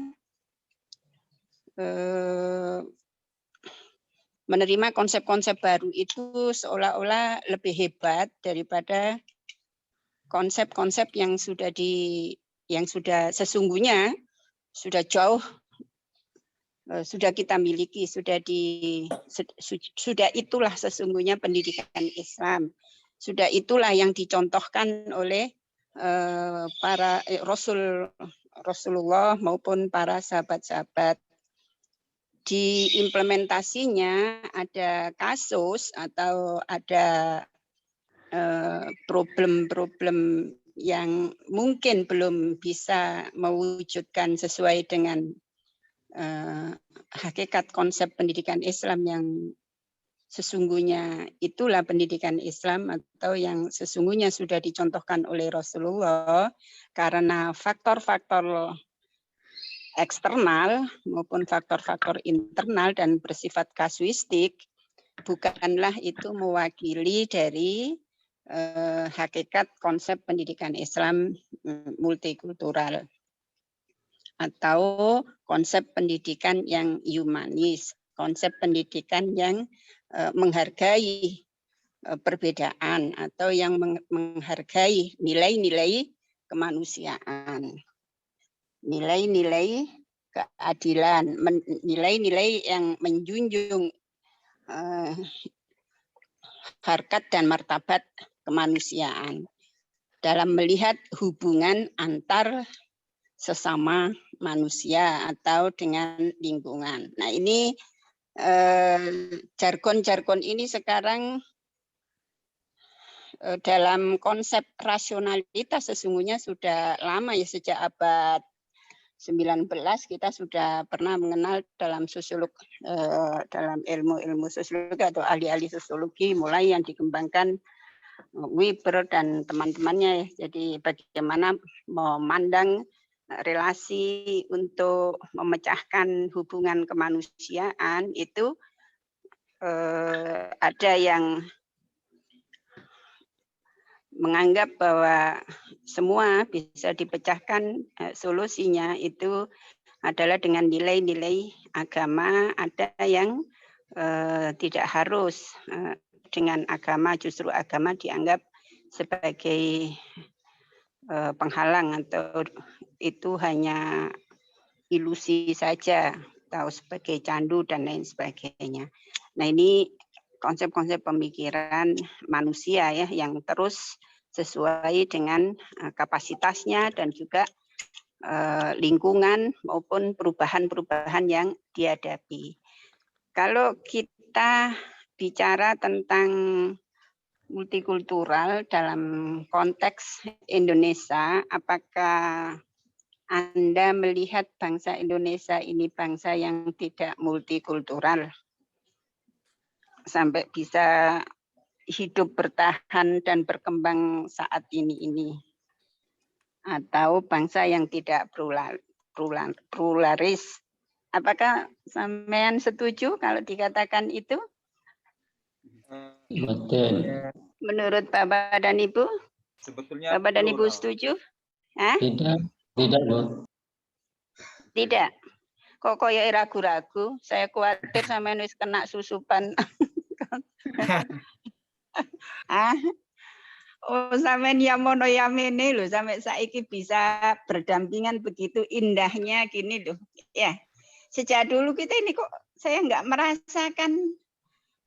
menerima konsep-konsep baru itu seolah-olah lebih hebat daripada konsep-konsep yang sudah sesungguhnya sudah jauh sudah kita miliki, sudah itulah sesungguhnya pendidikan Islam. Sudah itulah yang dicontohkan oleh para Rasulullah maupun para sahabat-sahabat. Di implementasinya ada kasus atau ada problem-problem yang mungkin belum bisa mewujudkan sesuai dengan hakikat konsep pendidikan Islam yang sesungguhnya itulah pendidikan Islam atau yang sesungguhnya sudah dicontohkan oleh Rasulullah, karena faktor-faktor eksternal maupun faktor-faktor internal dan bersifat kasuistik bukanlah itu mewakili dari hakikat konsep pendidikan Islam multikultural atau konsep pendidikan yang humanis, konsep pendidikan yang menghargai perbedaan atau yang menghargai nilai-nilai kemanusiaan, nilai-nilai keadilan, nilai-nilai yang menjunjung harkat dan martabat kemanusiaan dalam melihat hubungan antar sesama manusia atau dengan lingkungan. Nah, ini jargon-jargon ini sekarang dalam konsep rasionalitas sesungguhnya sudah lama ya, sejak abad 19 kita sudah pernah mengenal dalam dalam ilmu sosiologi atau ahli-ahli sosiologi mulai yang dikembangkan Weber dan teman-temannya ya. Jadi bagaimana memandang relasi untuk memecahkan hubungan kemanusiaan itu ada yang menganggap bahwa semua bisa dipecahkan, solusinya itu adalah dengan nilai-nilai agama. Ada yang tidak harus dengan agama, justru agama dianggap sebagai penghalang atau itu hanya ilusi saja atau sebagai candu dan lain sebagainya. Nah, ini konsep-konsep pemikiran manusia ya yang terus sesuai dengan kapasitasnya dan juga lingkungan maupun perubahan-perubahan yang dihadapi. Kalau kita bicara tentang multikultural dalam konteks Indonesia, apakah Anda melihat bangsa Indonesia ini bangsa yang tidak multikultural sampai bisa hidup bertahan dan berkembang saat ini? Atau bangsa yang tidak pluralis? Apakah sampean setuju kalau dikatakan itu? Betul. Menurut Bapak dan Ibu? Sebetulnya Bapak dan Ibu plural. setuju? Hah? Tidak, Bu. Tidak. Kok koyo ragu-ragu? Saya khawatir sampean wis kena susupan. Ah, oh sampean ya mono ya mene lho, sampai saiki bisa berdampingan begitu indahnya gini loh. Ya, sejak dulu kita ini kok saya nggak merasakan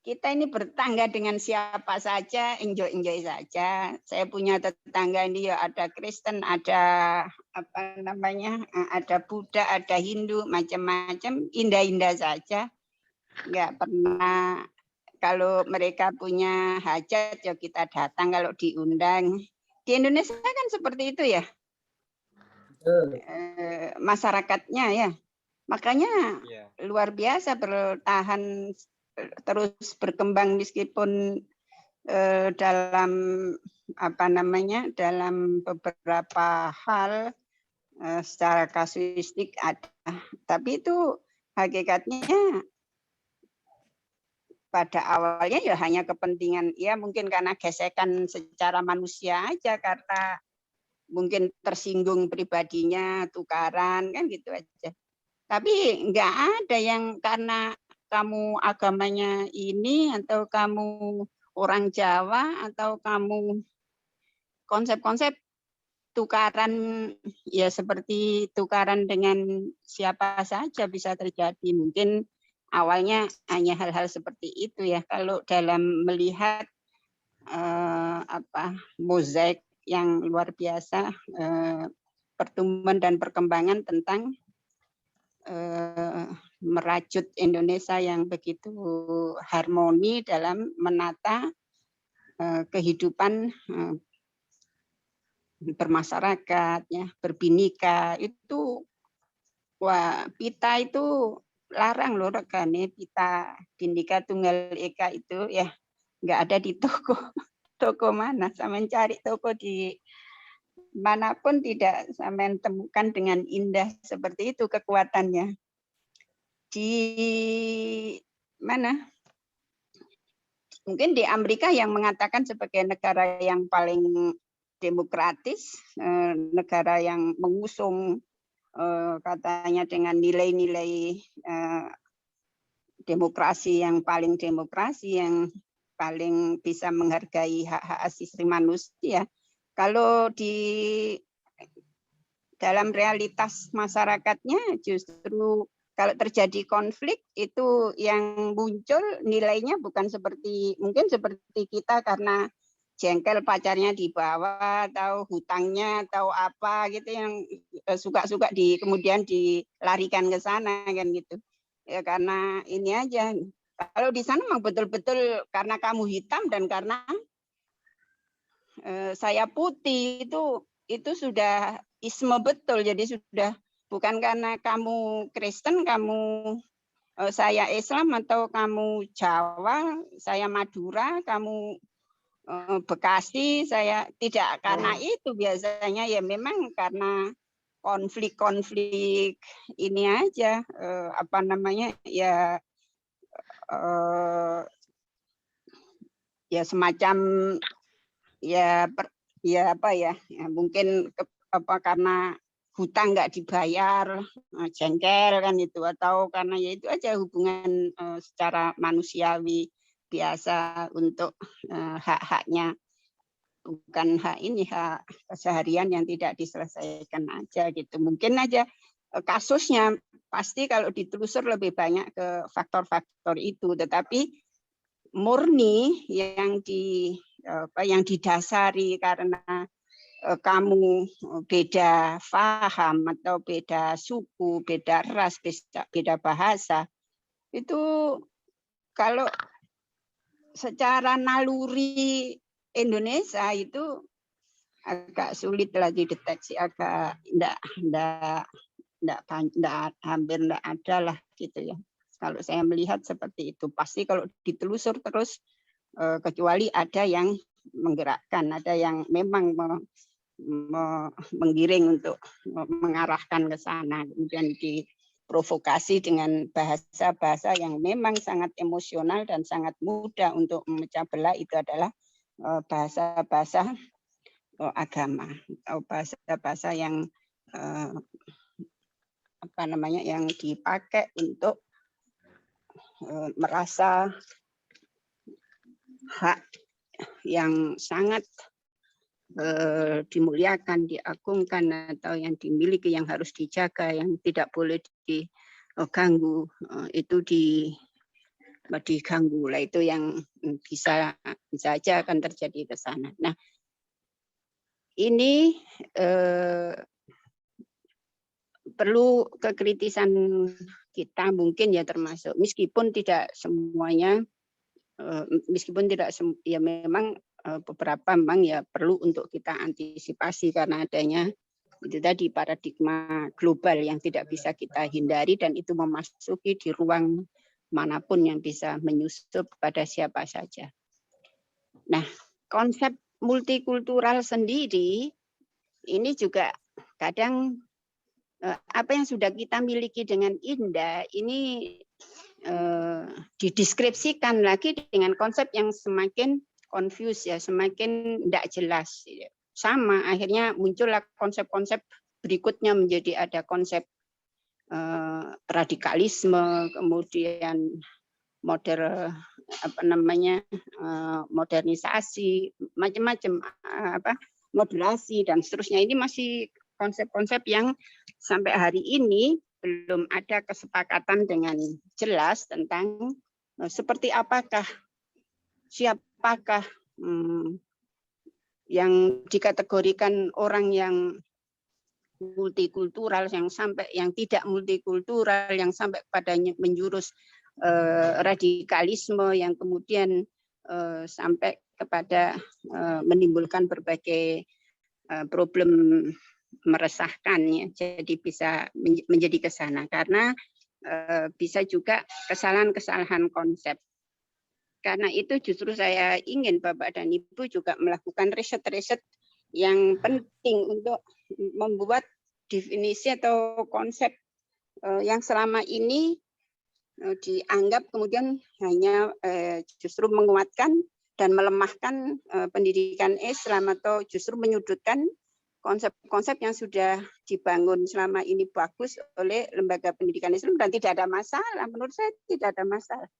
kita ini bertangga dengan siapa saja, enjoy saja. Saya punya tetangga ini ya ada Kristen, ada apa namanya, ada Buddha, ada Hindu, macam-macam, indah-indah saja. Nggak pernah kalau mereka punya hajat ya kita datang kalau diundang. Di Indonesia kan seperti itu ya, masyarakatnya ya. Makanya luar biasa bertahan terus berkembang meskipun dalam apa namanya dalam beberapa hal secara kasuistik ada, tapi itu hakikatnya pada awalnya ya hanya kepentingan ya mungkin karena gesekan secara manusia aja karena mungkin tersinggung pribadinya tukaran kan gitu aja, tapi nggak ada yang karena kamu agamanya ini atau kamu orang Jawa atau kamu konsep-konsep tukaran ya seperti tukaran dengan siapa saja bisa terjadi. Mungkin awalnya hanya hal-hal seperti itu ya. Kalau dalam melihat mozaik yang luar biasa pertumbuhan dan perkembangan tentang merajut Indonesia yang begitu harmoni dalam menata kehidupan bermasyarakat ya, berbhinneka itu wah pita itu larang loh regane, pita Bhinneka Tunggal Ika itu ya nggak ada di toko mana, sama mencari toko di manapun tidak sampai temukan dengan indah seperti itu kekuatannya. Di mana? Mungkin di Amerika yang mengatakan sebagai negara yang paling demokratis, negara yang mengusung katanya dengan nilai-nilai demokrasi yang paling demokrasi, yang paling bisa menghargai hak-hak asasi manusia. Kalau di dalam realitas masyarakatnya justru kalau terjadi konflik itu yang muncul nilainya bukan seperti mungkin seperti kita karena jengkel pacarnya dibawa atau hutangnya atau apa gitu yang suka-suka kemudian dilarikan ke sana kan gitu. Ya karena ini aja. Kalau di sana memang betul-betul karena kamu hitam dan karena saya putih itu sudah isme betul, jadi sudah bukan karena kamu Kristen, kamu saya Islam atau kamu Jawa, saya Madura, kamu Bekasi, saya tidak karena itu biasanya ya memang karena konflik-konflik ini aja apa namanya ya ya semacam ya apa ya mungkin karena hutang nggak dibayar jengkel kan itu atau karena ya itu aja hubungan secara manusiawi biasa untuk hak-haknya bukan hak ini hak keseharian yang tidak diselesaikan aja gitu mungkin aja kasusnya pasti kalau ditelusur lebih banyak ke faktor-faktor itu tetapi murni yang didasari karena kamu beda paham atau beda suku, beda ras, beda bahasa, itu kalau secara naluri Indonesia itu agak sulit lah dideteksi, agak hampir enggak ada lah gitu ya. Kalau saya melihat seperti itu, pasti kalau ditelusur terus, kecuali ada yang menggerakkan, ada yang memang menggiring untuk mengarahkan ke sana, kemudian diprovokasi dengan bahasa-bahasa yang memang sangat emosional dan sangat mudah untuk memecah belah. Itu adalah bahasa-bahasa agama atau bahasa-bahasa yang yang dipakai untuk merasa hak yang sangat dimuliakan, diagungkan, atau yang dimiliki, yang harus dijaga, yang tidak boleh diganggu, itu diganggu lah. Itu yang bisa saja akan terjadi ke sana. Nah, ini perlu kekritisan kita mungkin ya, termasuk meskipun tidak semuanya, ya memang beberapa memang ya perlu untuk kita antisipasi karena adanya itu tadi paradigma global yang tidak bisa kita hindari, dan itu memasuki di ruang manapun yang bisa menyusup pada siapa saja. Nah, konsep multikultural sendiri ini juga kadang apa yang sudah kita miliki dengan indah ini dideskripsikan lagi dengan konsep yang semakin confuse ya, semakin tidak jelas. Sama, akhirnya muncullah konsep-konsep berikutnya, menjadi ada konsep radikalisme, kemudian modernisasi, macam-macam, moderasi dan seterusnya. Ini masih konsep-konsep yang sampai hari ini belum ada kesepakatan dengan jelas tentang seperti apakah, siapakah yang dikategorikan orang yang multikultural, yang tidak multikultural, yang sampai padanya menjurus radikalisme, yang kemudian sampai kepada menimbulkan berbagai problem meresahkan ya. Jadi bisa menjadi ke sana karena bisa juga kesalahan-kesalahan konsep. Karena itu justru saya ingin Bapak dan Ibu juga melakukan riset-riset yang penting untuk membuat definisi atau konsep yang selama ini dianggap kemudian hanya justru menguatkan dan melemahkan pendidikan Islam, atau justru menyudutkan konsep-konsep yang sudah dibangun selama ini bagus oleh lembaga pendidikan Islam, dan tidak ada masalah. Menurut saya tidak ada masalah.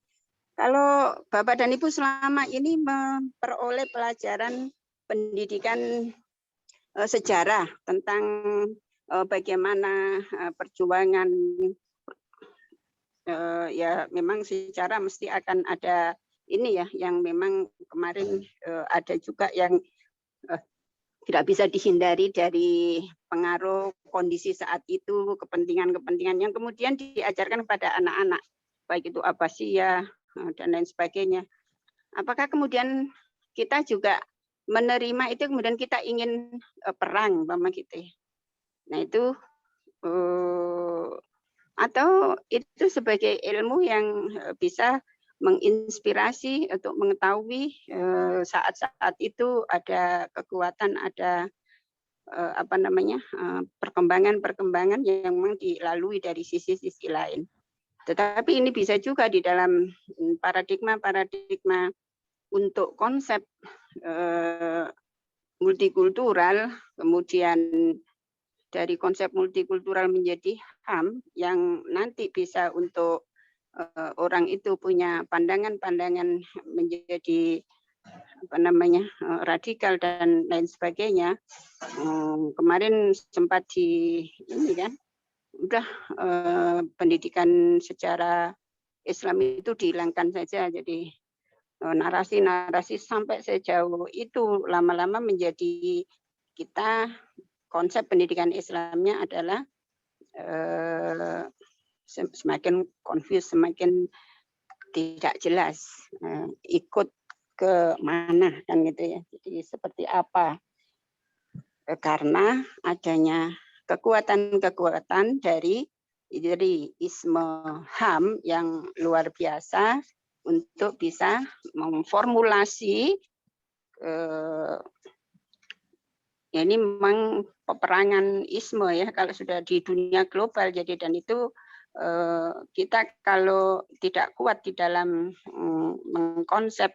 Kalau Bapak dan Ibu selama ini memperoleh pelajaran pendidikan sejarah tentang bagaimana perjuangan, ya memang secara mesti akan ada ini ya, yang memang kemarin ada juga yang tidak bisa dihindari dari pengaruh kondisi saat itu, kepentingan-kepentingan yang kemudian diajarkan kepada anak-anak, baik itu Abbasiyah dan lain sebagainya. Apakah kemudian kita juga menerima itu, kemudian kita ingin perang, Bapak gitu ya. Nah itu, atau itu sebagai ilmu yang bisa menginspirasi untuk mengetahui saat-saat itu ada kekuatan, ada perkembangan-perkembangan yang memang dilalui dari sisi-sisi lain. Tetapi ini bisa juga di dalam paradigma-paradigma untuk konsep multikultural, kemudian dari konsep multikultural menjadi HAM yang nanti bisa untuk orang itu punya pandangan-pandangan menjadi radikal dan lain sebagainya. Kemarin sempat ini kan, udah pendidikan secara Islam itu dihilangkan saja. Jadi narasi-narasi sampai sejauh itu lama-lama menjadi kita konsep pendidikan Islamnya adalah semakin confused, semakin tidak jelas ikut ke mana kan gitu ya. Jadi seperti apa? Karena adanya kekuatan-kekuatan dari Isme-Ham yang luar biasa untuk bisa memformulasi ini memang peperangan isme ya kalau sudah di dunia global. Jadi dan itu kita kalau tidak kuat di dalam mengkonsep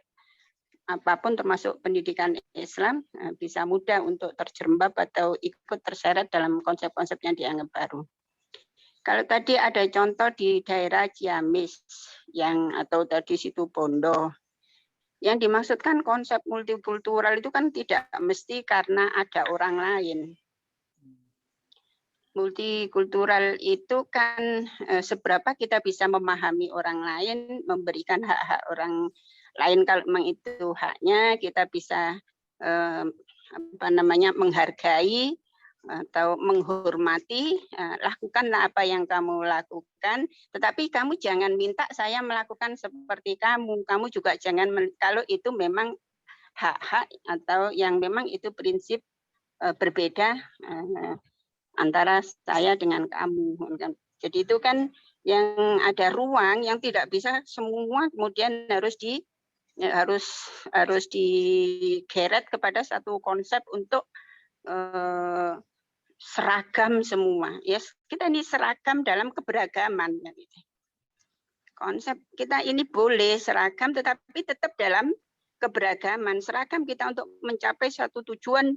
apapun termasuk pendidikan Islam bisa mudah untuk terjerembab atau ikut terseret dalam konsep-konsep yang dianggap baru. Kalau tadi ada contoh di daerah Ciamis atau tadi situ Bondo, yang dimaksudkan konsep multikultural itu kan tidak mesti karena ada orang lain. Multikultural itu kan seberapa kita bisa memahami orang lain, memberikan hak-hak orang lain. Kalau memang itu haknya, kita bisa menghargai atau menghormati, lakukanlah apa yang kamu lakukan, tetapi kamu jangan minta saya melakukan seperti kamu. Kamu juga jangan, kalau itu memang hak-hak atau yang memang itu prinsip berbeda antara saya dengan kamu. Jadi itu kan yang ada ruang yang tidak bisa semua kemudian harus digeret kepada satu konsep untuk seragam semua. Ya, kita ini seragam dalam keberagaman. Konsep kita ini boleh seragam, tetapi tetap dalam keberagaman. Seragam kita untuk mencapai satu tujuan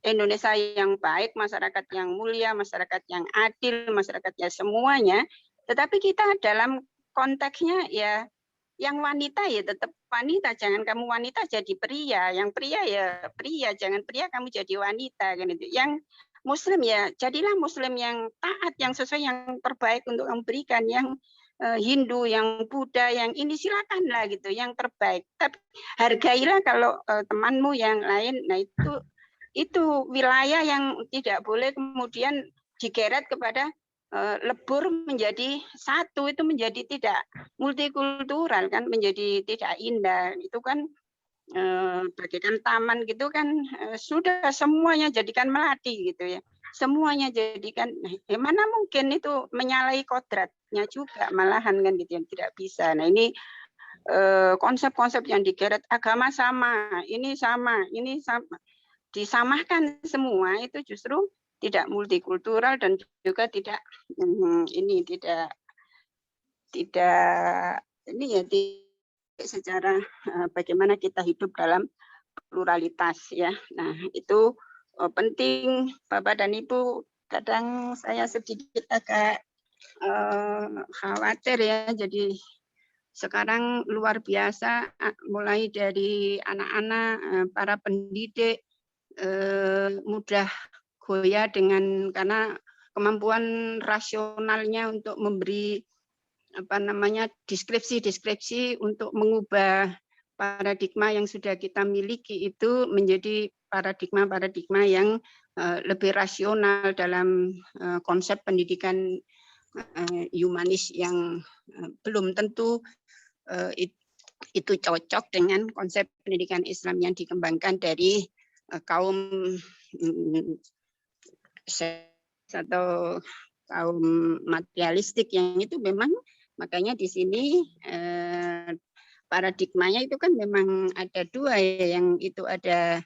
Indonesia yang baik, masyarakat yang mulia, masyarakat yang adil, masyarakatnya semuanya. Tetapi kita dalam konteksnya ya, yang wanita ya tetap wanita, jangan kamu wanita jadi pria, yang pria ya pria, jangan pria kamu jadi wanita kan itu. Yang Muslim ya jadilah Muslim yang taat, yang sesuai, yang terbaik untuk kamu berikan. Yang Hindu, yang Buddha, yang ini silakanlah gitu, yang terbaik. Tapi hargailah kalau temanmu yang lain. Nah itu wilayah yang tidak boleh kemudian digeret kepada lebur menjadi satu, itu menjadi tidak multikultural kan, menjadi tidak indah. Itu kan bagaikan taman gitu kan, sudah semuanya jadikan melati gitu ya, semuanya jadikan, mana mungkin itu menyalahi kodratnya juga malahan kan gitu, yang tidak bisa. Nah ini konsep-konsep yang digeret, agama sama, ini sama, disamahkan semua, itu justru tidak multikultural dan juga tidak secara bagaimana kita hidup dalam pluralitas ya. Nah itu penting Bapak dan Ibu. Kadang saya sedikit agak khawatir ya. Jadi sekarang luar biasa, mulai dari anak-anak, para pendidik mudah goyah karena kemampuan rasionalnya untuk memberi deskripsi untuk mengubah paradigma yang sudah kita miliki itu menjadi paradigma yang lebih rasional dalam konsep pendidikan humanis yang belum tentu itu cocok dengan konsep pendidikan Islam yang dikembangkan dari kaum atau kaum materialistik yang itu memang. Makanya di sini paradigmanya itu kan memang ada dua ya, yang itu ada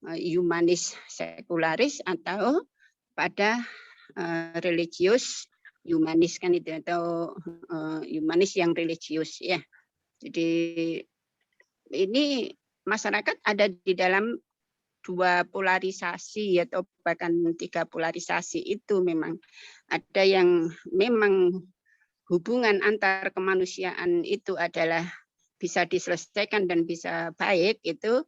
humanis sekularis atau pada religius humanis kan itu, atau humanis yang religius ya. Jadi ini masyarakat ada di dalam dua polarisasi atau bahkan tiga polarisasi itu. Memang ada yang memang hubungan antar kemanusiaan itu adalah bisa diselesaikan dan bisa baik itu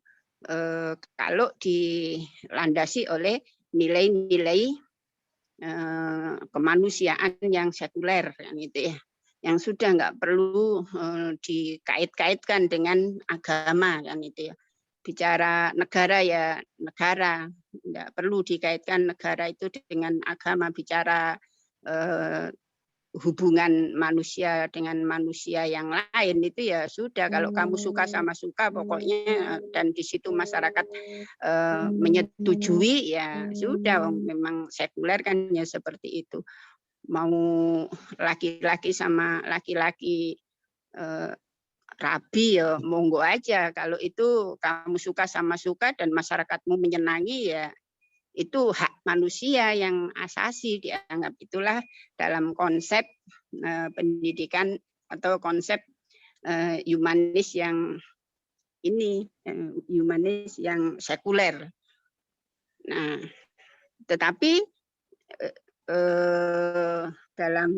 kalau dilandasi oleh nilai-nilai kemanusiaan yang sekuler gitu ya, yang sudah nggak perlu dikait-kaitkan dengan agama kan itu ya. bicara negara ya negara, tidak perlu dikaitkan negara itu dengan agama. Bicara hubungan manusia dengan manusia yang lain itu ya sudah, kalau kamu suka sama suka pokoknya, dan di situ masyarakat menyetujui ya sudah, memang sekuler kan ya seperti itu. Mau laki-laki sama laki-laki rabi ya monggo aja, kalau itu kamu suka sama suka dan masyarakatmu menyenangi ya itu hak manusia yang asasi dianggap. Itulah dalam konsep pendidikan atau konsep humanis yang ini, humanis yang sekuler. Nah, tetapi dalam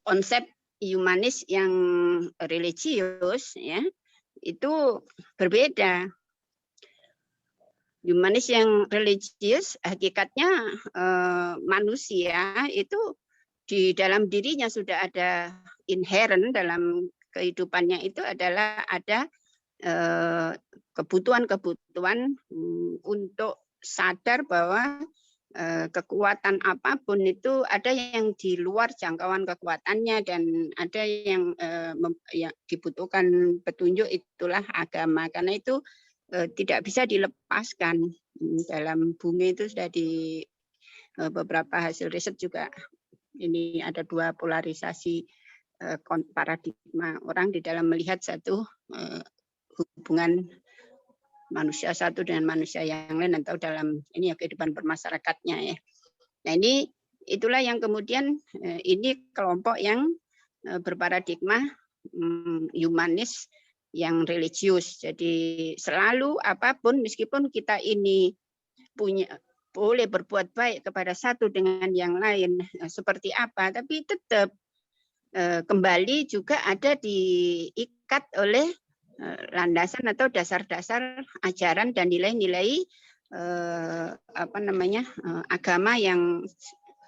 konsep humanis yang religius ya itu berbeda. Humanis yang religius hakikatnya manusia itu di dalam dirinya sudah ada inherent dalam kehidupannya, itu adalah ada kebutuhan-kebutuhan untuk sadar bahwa kekuatan apapun itu ada yang di luar jangkauan kekuatannya dan ada yang dibutuhkan petunjuk, itulah agama. Karena itu tidak bisa dilepaskan. Dalam bumi itu sudah di beberapa hasil riset juga ini ada dua polarisasi paradigma orang di dalam melihat satu hubungan manusia satu dengan manusia yang lain atau dalam ini ya kehidupan bermasyarakatnya ya. Nah ini itulah yang kemudian ini kelompok yang berparadigma humanis yang religius. Jadi selalu apapun meskipun kita ini boleh berbuat baik kepada satu dengan yang lain seperti apa, tapi tetap kembali juga ada diikat oleh landasan atau dasar-dasar ajaran dan nilai-nilai agama yang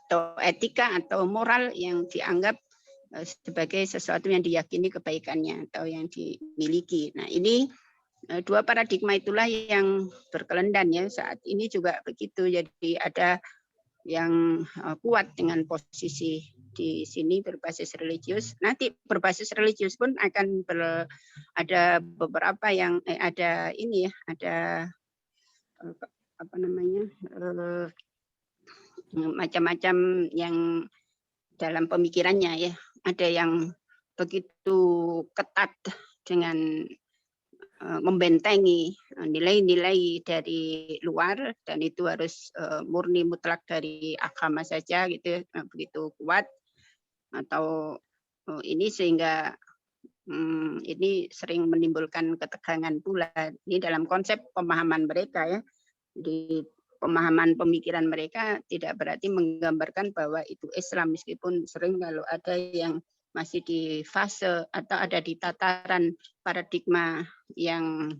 atau etika atau moral yang dianggap sebagai sesuatu yang diyakini kebaikannya atau yang dimiliki. Nah ini dua paradigma itulah yang berkelendan ya saat ini juga begitu. Jadi ada yang kuat dengan posisi di sini berbasis religius. Nanti berbasis religius pun akan ada beberapa yang ada ini ya, ada macam-macam yang dalam pemikirannya ya. Ada yang begitu ketat dengan membentengi nilai-nilai dari luar dan itu harus murni mutlak dari agama saja gitu, begitu kuat atau ini sehingga ini sering menimbulkan ketegangan pula. Ini dalam konsep pemahaman mereka ya. Di pemahaman pemikiran mereka tidak berarti menggambarkan bahwa itu Islam, meskipun sering kalau ada yang masih di fase atau ada di tataran paradigma yang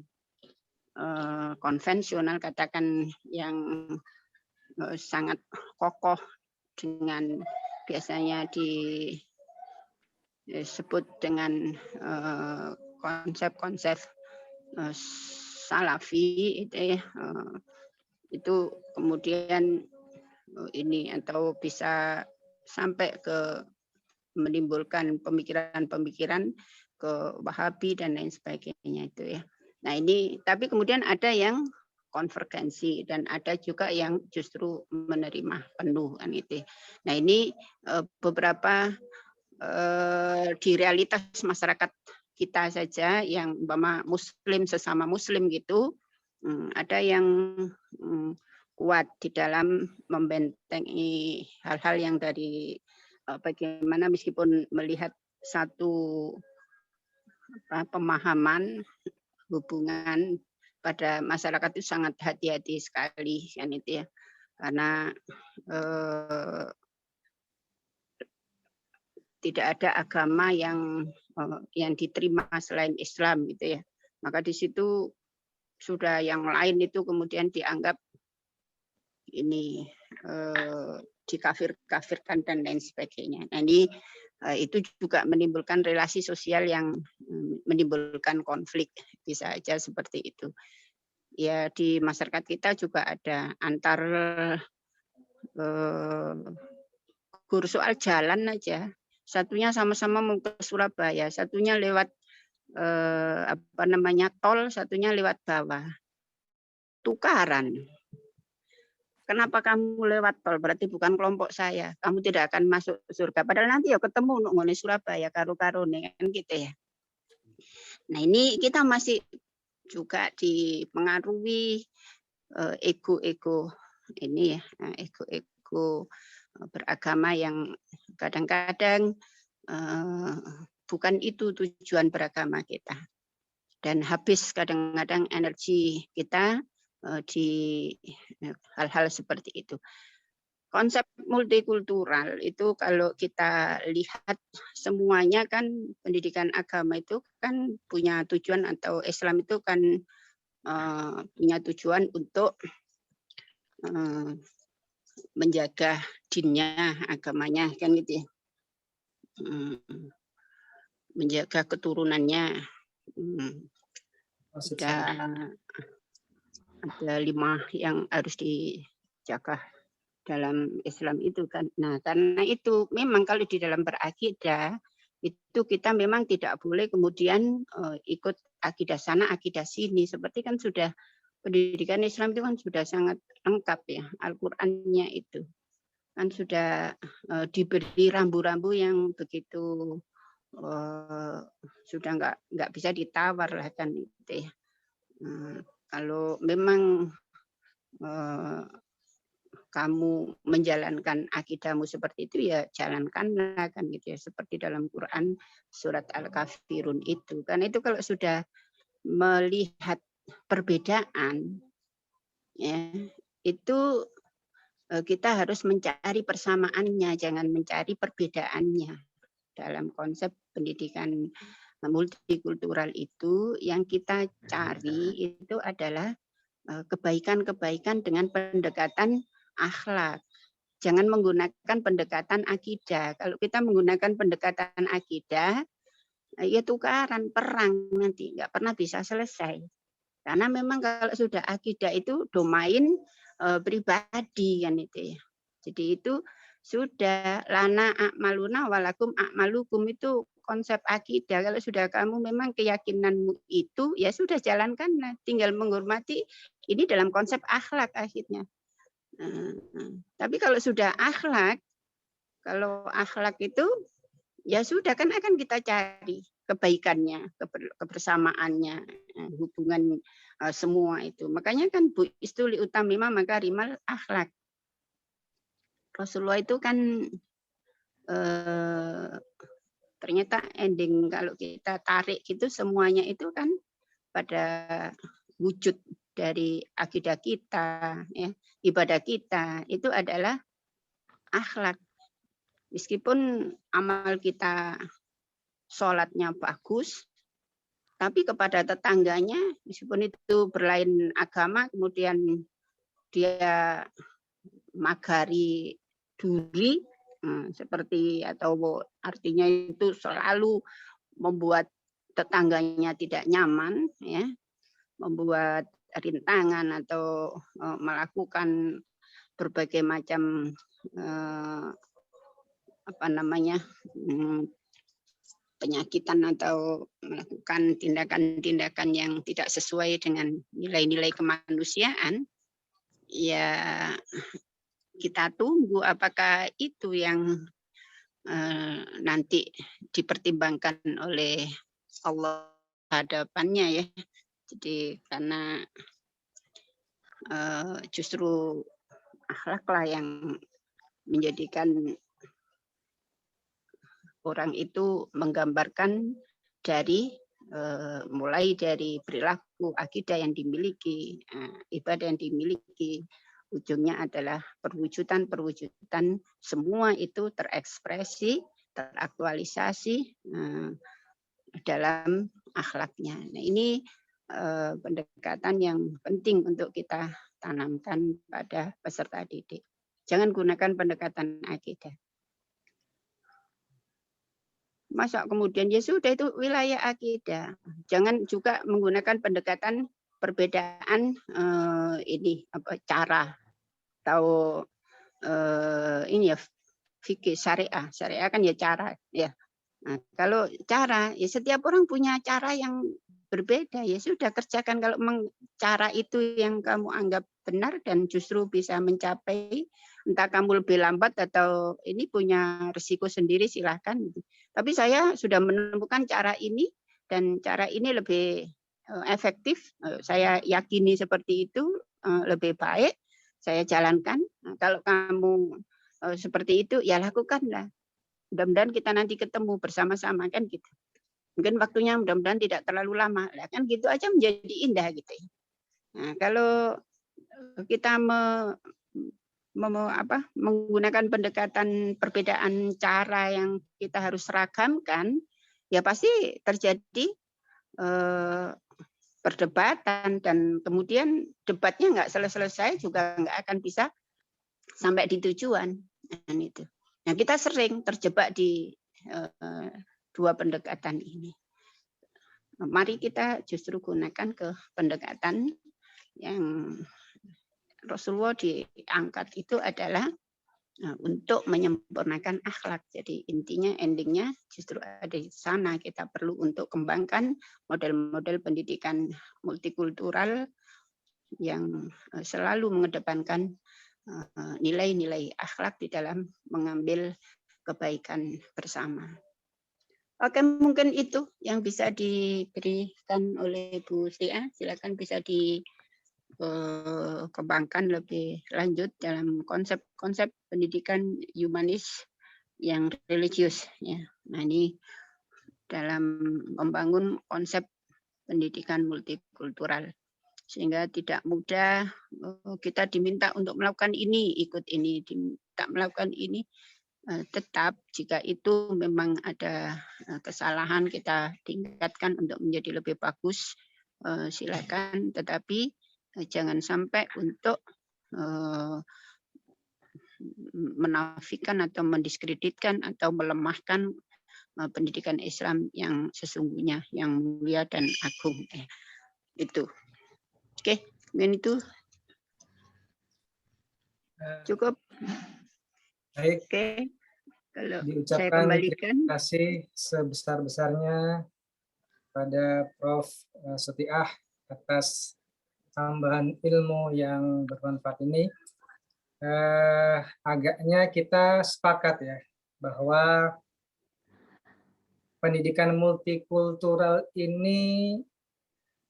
konvensional, katakan yang sangat kokoh dengan biasanya disebut dengan konsep-konsep salafi itu ya, itu kemudian ini atau bisa sampai ke menimbulkan pemikiran-pemikiran ke Wahabi dan lain sebagainya itu ya. Nah ini tapi kemudian ada yang konvergensi dan ada juga yang justru menerima penuh kan itu. Nah ini beberapa di realitas masyarakat kita saja yang umpama muslim sesama muslim gitu, ada yang kuat di dalam membentengi hal-hal yang dari bagaimana meskipun melihat satu pemahaman hubungan pada masyarakat itu sangat hati-hati sekali kan itu ya, karena tidak ada agama yang diterima selain Islam gitu ya, maka di situ sudah yang lain itu kemudian dianggap ini dikafir-kafirkan dan lain sebagainya. Nah ini itu juga menimbulkan relasi sosial yang menimbulkan konflik, bisa aja seperti itu. Ya di masyarakat kita juga ada antar guru soal jalan aja. Satunya sama-sama mau ke Surabaya, satunya lewat tol, satunya lewat bawah. Tukaran. Kenapa kamu lewat tol? Berarti bukan kelompok saya. Kamu tidak akan masuk surga. Padahal nanti ya ketemu ngene Surabaya karo-karone kan gitu ya. Nah, ini kita masih juga dipengaruhi ego-ego ini ya, ego-ego beragama yang kadang-kadang bukan itu tujuan beragama kita. Dan habis kadang-kadang energi kita di hal-hal seperti itu. Konsep multikultural itu kalau kita lihat semuanya kan pendidikan agama itu kan punya tujuan, atau Islam itu kan punya tujuan untuk menjaga dinnya, agamanya kan gitu ya. Menjaga keturunannya. Ada 5 yang harus dijaga dalam Islam itu kan. Nah, karena itu memang kalau di dalam berakidah itu kita memang tidak boleh kemudian ikut akidah sana, akidah sini. Seperti kan sudah pendidikan Islam itu kan sudah sangat lengkap ya, Al-Qur'annya itu kan sudah diberi rambu-rambu yang begitu sudah nggak bisa ditawar lah kan gitu ya. Kalau memang kamu menjalankan akidahmu seperti itu ya jalankanlah kan gitu ya, seperti dalam Quran surat Al-Kafirun itu. Karena itu kalau sudah melihat perbedaan ya, itu kita harus mencari persamaannya, jangan mencari perbedaannya. Dalam konsep pendidikan multikultural itu yang kita cari itu adalah kebaikan-kebaikan dengan pendekatan akhlak. Jangan menggunakan pendekatan akidah. Kalau kita menggunakan pendekatan akidah, ya tukaran, perang nanti nggak pernah bisa selesai. Karena memang kalau sudah akidah itu domain pribadi kan itu ya. Jadi itu sudah lana a'maluna walakum a'malukum itu konsep akidah. Kalau sudah kamu memang keyakinanmu itu, ya sudah jalankan, tinggal menghormati. Ini dalam konsep akhlak akhirnya. Tapi kalau sudah akhlak, kalau akhlak itu, ya sudah kan akan kita cari kebaikannya, kebersamaannya, hubungan semua itu. Makanya kan bu istuli utamima maka rimal akhlak. Rasulullah itu kan ternyata ending kalau kita tarik gitu semuanya itu kan pada wujud dari akidah kita, ya, ibadah kita itu adalah akhlak. Meskipun amal kita sholatnya bagus, tapi kepada tetangganya meskipun itu berlain agama kemudian dia magari duri seperti atau artinya itu selalu membuat tetangganya tidak nyaman ya, membuat rintangan atau melakukan berbagai macam penyakitan atau melakukan tindakan-tindakan yang tidak sesuai dengan nilai-nilai kemanusiaan, ya kita tunggu apakah itu yang nanti dipertimbangkan oleh Allah hadapannya ya. Jadi karena justru akhlaklah yang menjadikan orang itu menggambarkan dari mulai dari perilaku akidah yang dimiliki, ibadah yang dimiliki, ujungnya adalah perwujudan semua itu terekspresi, teraktualisasi dalam akhlaknya. Nah, ini pendekatan yang penting untuk kita tanamkan pada peserta didik. Jangan gunakan pendekatan akidah. Masa kemudian ya sudah itu wilayah akidah. Jangan juga menggunakan pendekatan perbedaan ini apa cara atau ini ya fikih syariah. Syariah kan ya cara ya. Nah, kalau cara ya setiap orang punya cara yang berbeda, ya sudah kerjakan. Kalau cara itu yang kamu anggap benar dan justru bisa mencapai, entah kamu lebih lambat atau ini punya risiko sendiri, silahkan. Tapi saya sudah menemukan cara ini dan cara ini lebih efektif. Saya yakini seperti itu lebih baik. Saya jalankan. Nah, kalau kamu seperti itu, ya lakukanlah. Mudah-mudahan kita nanti ketemu bersama-sama kan gitu. Mungkin waktunya mudah-mudahan tidak terlalu lama. Lah kan gitu aja menjadi indah gitu. Nah, kalau kita menggunakan pendekatan perbedaan cara yang kita harus seragamkan, ya pasti terjadi perdebatan dan kemudian debatnya nggak selesai juga nggak akan bisa sampai di tujuan. Dan itu. Nah, kita sering terjebak di dua pendekatan ini. Mari kita justru gunakan ke pendekatan yang Rasulullah diangkat itu adalah untuk menyempurnakan akhlak. Jadi intinya, endingnya justru ada di sana. Kita perlu untuk kembangkan model-model pendidikan multikultural yang selalu mengedepankan nilai-nilai akhlak di dalam mengambil kebaikan bersama. Oke, mungkin itu yang bisa diberikan oleh Bu Sia. Silakan bisa dikembangkan lebih lanjut dalam konsep-konsep pendidikan humanis yang religius. Ya. Nah, ini dalam membangun konsep pendidikan multikultural. Sehingga tidak mudah kita diminta untuk melakukan ini, ikut ini, diminta melakukan ini. Tetap jika itu memang ada kesalahan, kita tingkatkan untuk menjadi lebih bagus, silakan. Tetapi jangan sampai untuk menafikan atau mendiskreditkan atau melemahkan pendidikan Islam yang sesungguhnya, yang mulia dan agung. Itu. Oke, mungkin itu cukup. Baik. Oke, kalau diucapkan saya kembalikan. Terima kasih sebesar-besarnya pada Prof. Setiah atas tambahan ilmu yang bermanfaat ini. Agaknya kita sepakat ya bahwa pendidikan multikultural ini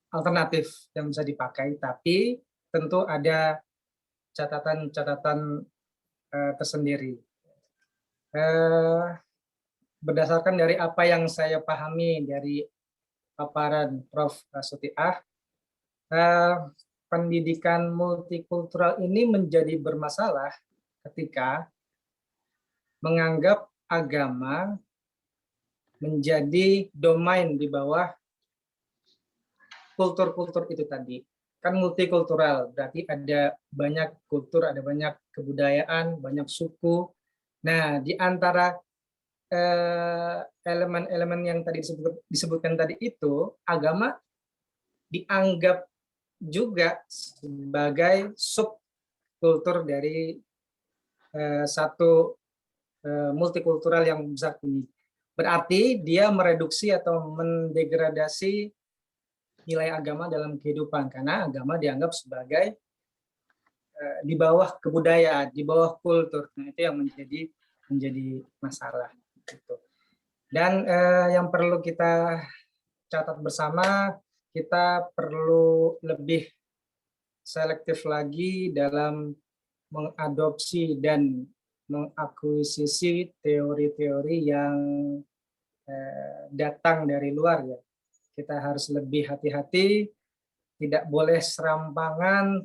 alternatif yang bisa dipakai, tapi tentu ada catatan-catatan tersendiri. Berdasarkan dari apa yang saya pahami dari paparan Prof. Sutiah, pendidikan multikultural ini menjadi bermasalah ketika menganggap agama menjadi domain di bawah kultur-kultur itu tadi. Kan multikultural, berarti ada banyak kultur, ada banyak kebudayaan, banyak suku. Nah, di antara elemen-elemen yang tadi disebutkan tadi itu, agama dianggap juga sebagai subkultur dari satu multikultural yang besar ini. Berarti dia mereduksi atau mendegradasi nilai agama dalam kehidupan, karena agama dianggap sebagai di bawah kebudayaan, di bawah kultur. Nah, itu yang menjadi masalah. Gitu. Dan yang perlu kita catat bersama, kita perlu lebih selektif lagi dalam mengadopsi dan mengakuisisi teori-teori yang datang dari luar ya. Kita harus lebih hati-hati, tidak boleh serampangan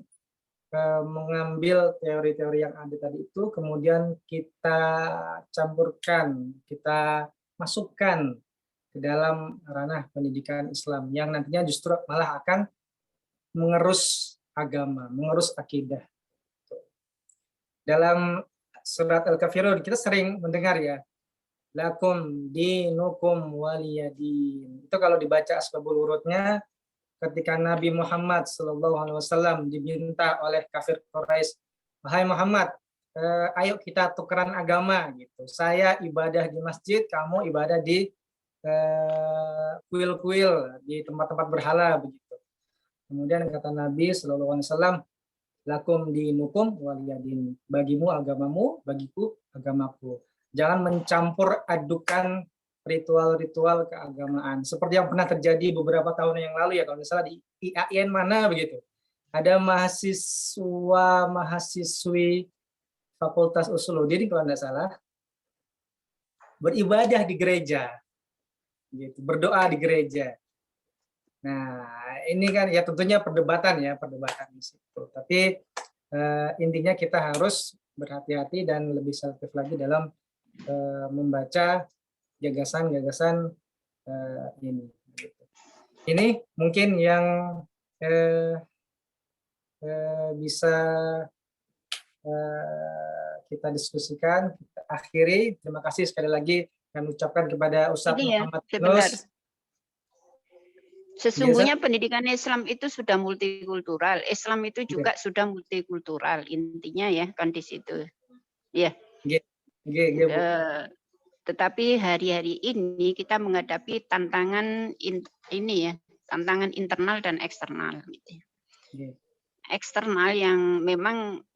mengambil teori-teori yang ada tadi itu, kemudian kita campurkan, kita masukkan ke dalam ranah pendidikan Islam yang nantinya justru malah akan mengerus agama, mengerus akidah. Dalam surat Al-Kafirun kita sering mendengar ya, lakum dinukum waliyadin. Itu kalau dibaca asbabul urutnya, ketika Nabi Muhammad SAW diminta oleh kafir Quraisy, wahai Muhammad, ayo kita tukeran agama gitu. Saya ibadah di masjid, kamu ibadah di kuil-kuil, di tempat-tempat berhala begitu. Kemudian kata Nabi SAW, lakum dinukum waliyadin. Bagimu agamamu, bagiku agamaku. Jangan mencampur adukan ritual-ritual keagamaan. Seperti yang pernah terjadi beberapa tahun yang lalu ya, kalau misalnya di IAIN mana begitu. Ada mahasiswa-mahasiswi Fakultas Usuluddin kalau tidak salah, beribadah di gereja. Gitu, berdoa di gereja. Nah, ini kan ya tentunya perdebatan di situ. Tapi intinya kita harus berhati-hati dan lebih selektif lagi dalam membaca gagasan-gagasan ini. Ini mungkin yang bisa kita diskusikan, kita akhiri. Terima kasih sekali lagi kami ucapkan kepada Ustaz Muhammad Yunus. Sesungguhnya pendidikan Islam itu sudah multikultural. Islam itu juga sudah multikultural. Intinya ya kan di situ. Ya. Tetapi hari-hari ini kita menghadapi tantangan tantangan internal dan eksternal. Gitu. Eksternal yang memang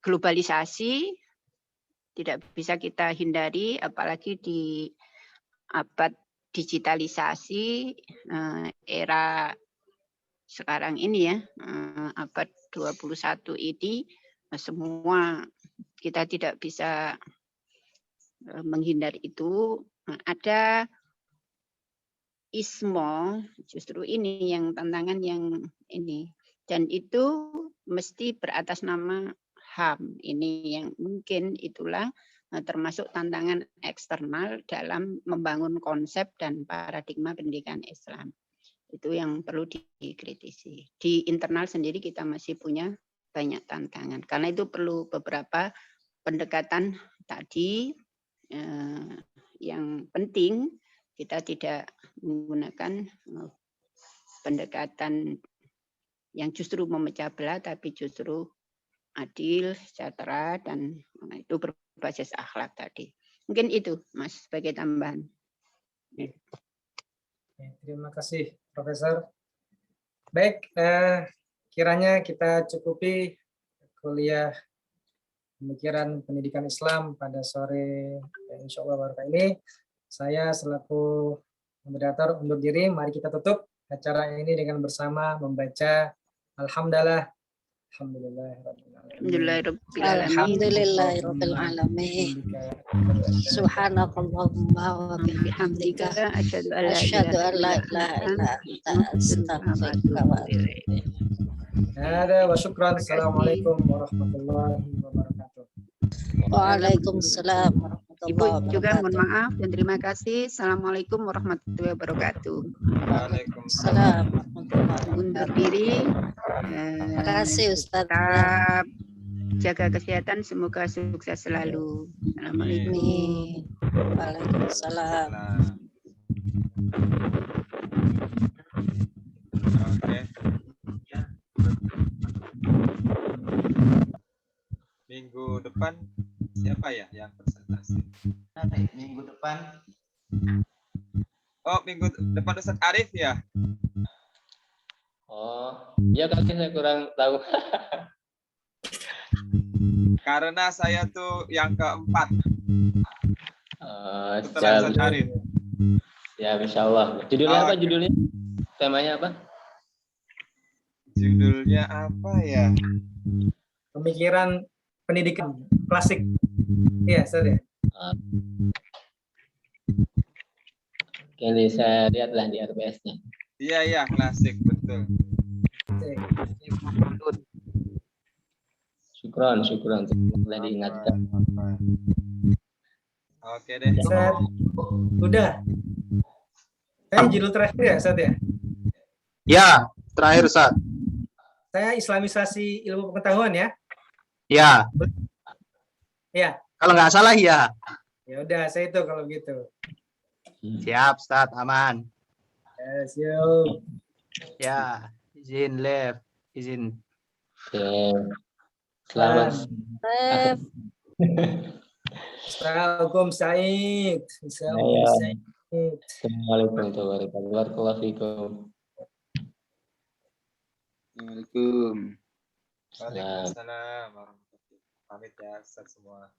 globalisasi tidak bisa kita hindari, apalagi di abad digitalisasi era sekarang ini ya, abad 21 ini, semua kita tidak bisa menghindari itu. Ada ismo, justru ini yang tantangan yang ini, dan itu mesti beratas nama HAM. Ini yang mungkin itulah termasuk tantangan eksternal dalam membangun konsep dan paradigma pendidikan Islam. Itu yang perlu dikritisi. Di internal sendiri kita masih punya banyak tantangan. Karena itu perlu beberapa pendekatan tadi yang penting. Kita tidak menggunakan pendekatan yang justru memecah belah, tapi justru adil, sejahtera, dan itu berbasis akhlak tadi. Mungkin itu, Mas, sebagai tambahan. Terima kasih, Profesor. Baik, kiranya kita cukupi kuliah pemikiran pendidikan Islam pada sore insya Allah baru ini. Saya selaku moderator undur diri. Mari kita tutup acara ini dengan bersama membaca Alhamdulillah. Alhamdulillahirrahmanirrahim. Subhanakallahumma wa bihamdika asyhadu an la ilaha illa anta astaghfiruka wa atubu ilaik. Wa syukran. Assalamualaikum warahmatullahi wabarakatuh. Waalaikumsalam warahmatullahi Ibu wabarakatuh. juga mohon maaf dan terima kasih. Assalamualaikum warahmatullahi wabarakatuh. Waalaikumsalam warahmatullahi wabarakatuh. Undur diri. Terima kasih Ustaz. Tetap jaga kesehatan, semoga sukses selalu. Assalamualaikum. Amin. Waalaikumsalam. Oke. Minggu depan siapa ya yang presentasi? Minggu depan. Oh, minggu depan Ustaz Arif ya? Oh, ya kali saya kurang tahu. Karena saya tuh yang keempat. Setelah Ustaz Arif. Ya, insya Allah. Judulnya apa? Judulnya? Temanya apa? Judulnya apa ya? Pemikiran pendidikan klasik. Iya, Ustaz ya. Oke, saya lihatlah di RPS-nya. Iya, klasik, betul. Syukron telah diingatkan. Oke deh. Ustaz, udah. Judul terakhir ya, Ustaz ya? Ya, terakhir Ustaz. Saya Islamisasi ilmu pengetahuan ya. Ya. Ya. Kalau nggak salah ya. Ya udah, saya itu kalau gitu. Siap, Ustaz. Aman. Yes, yuk. Ya, izin live. Izin. Oke. Selamat. Assalamualaikum Said. Assalamualaikum Ya. Said. Assalamualaikum warahmatullahi wabarakatuh. Assalamualaikum. Waalaikumsalam warahmatullahi wabarakatuh. Pamit ya Ustaz semua.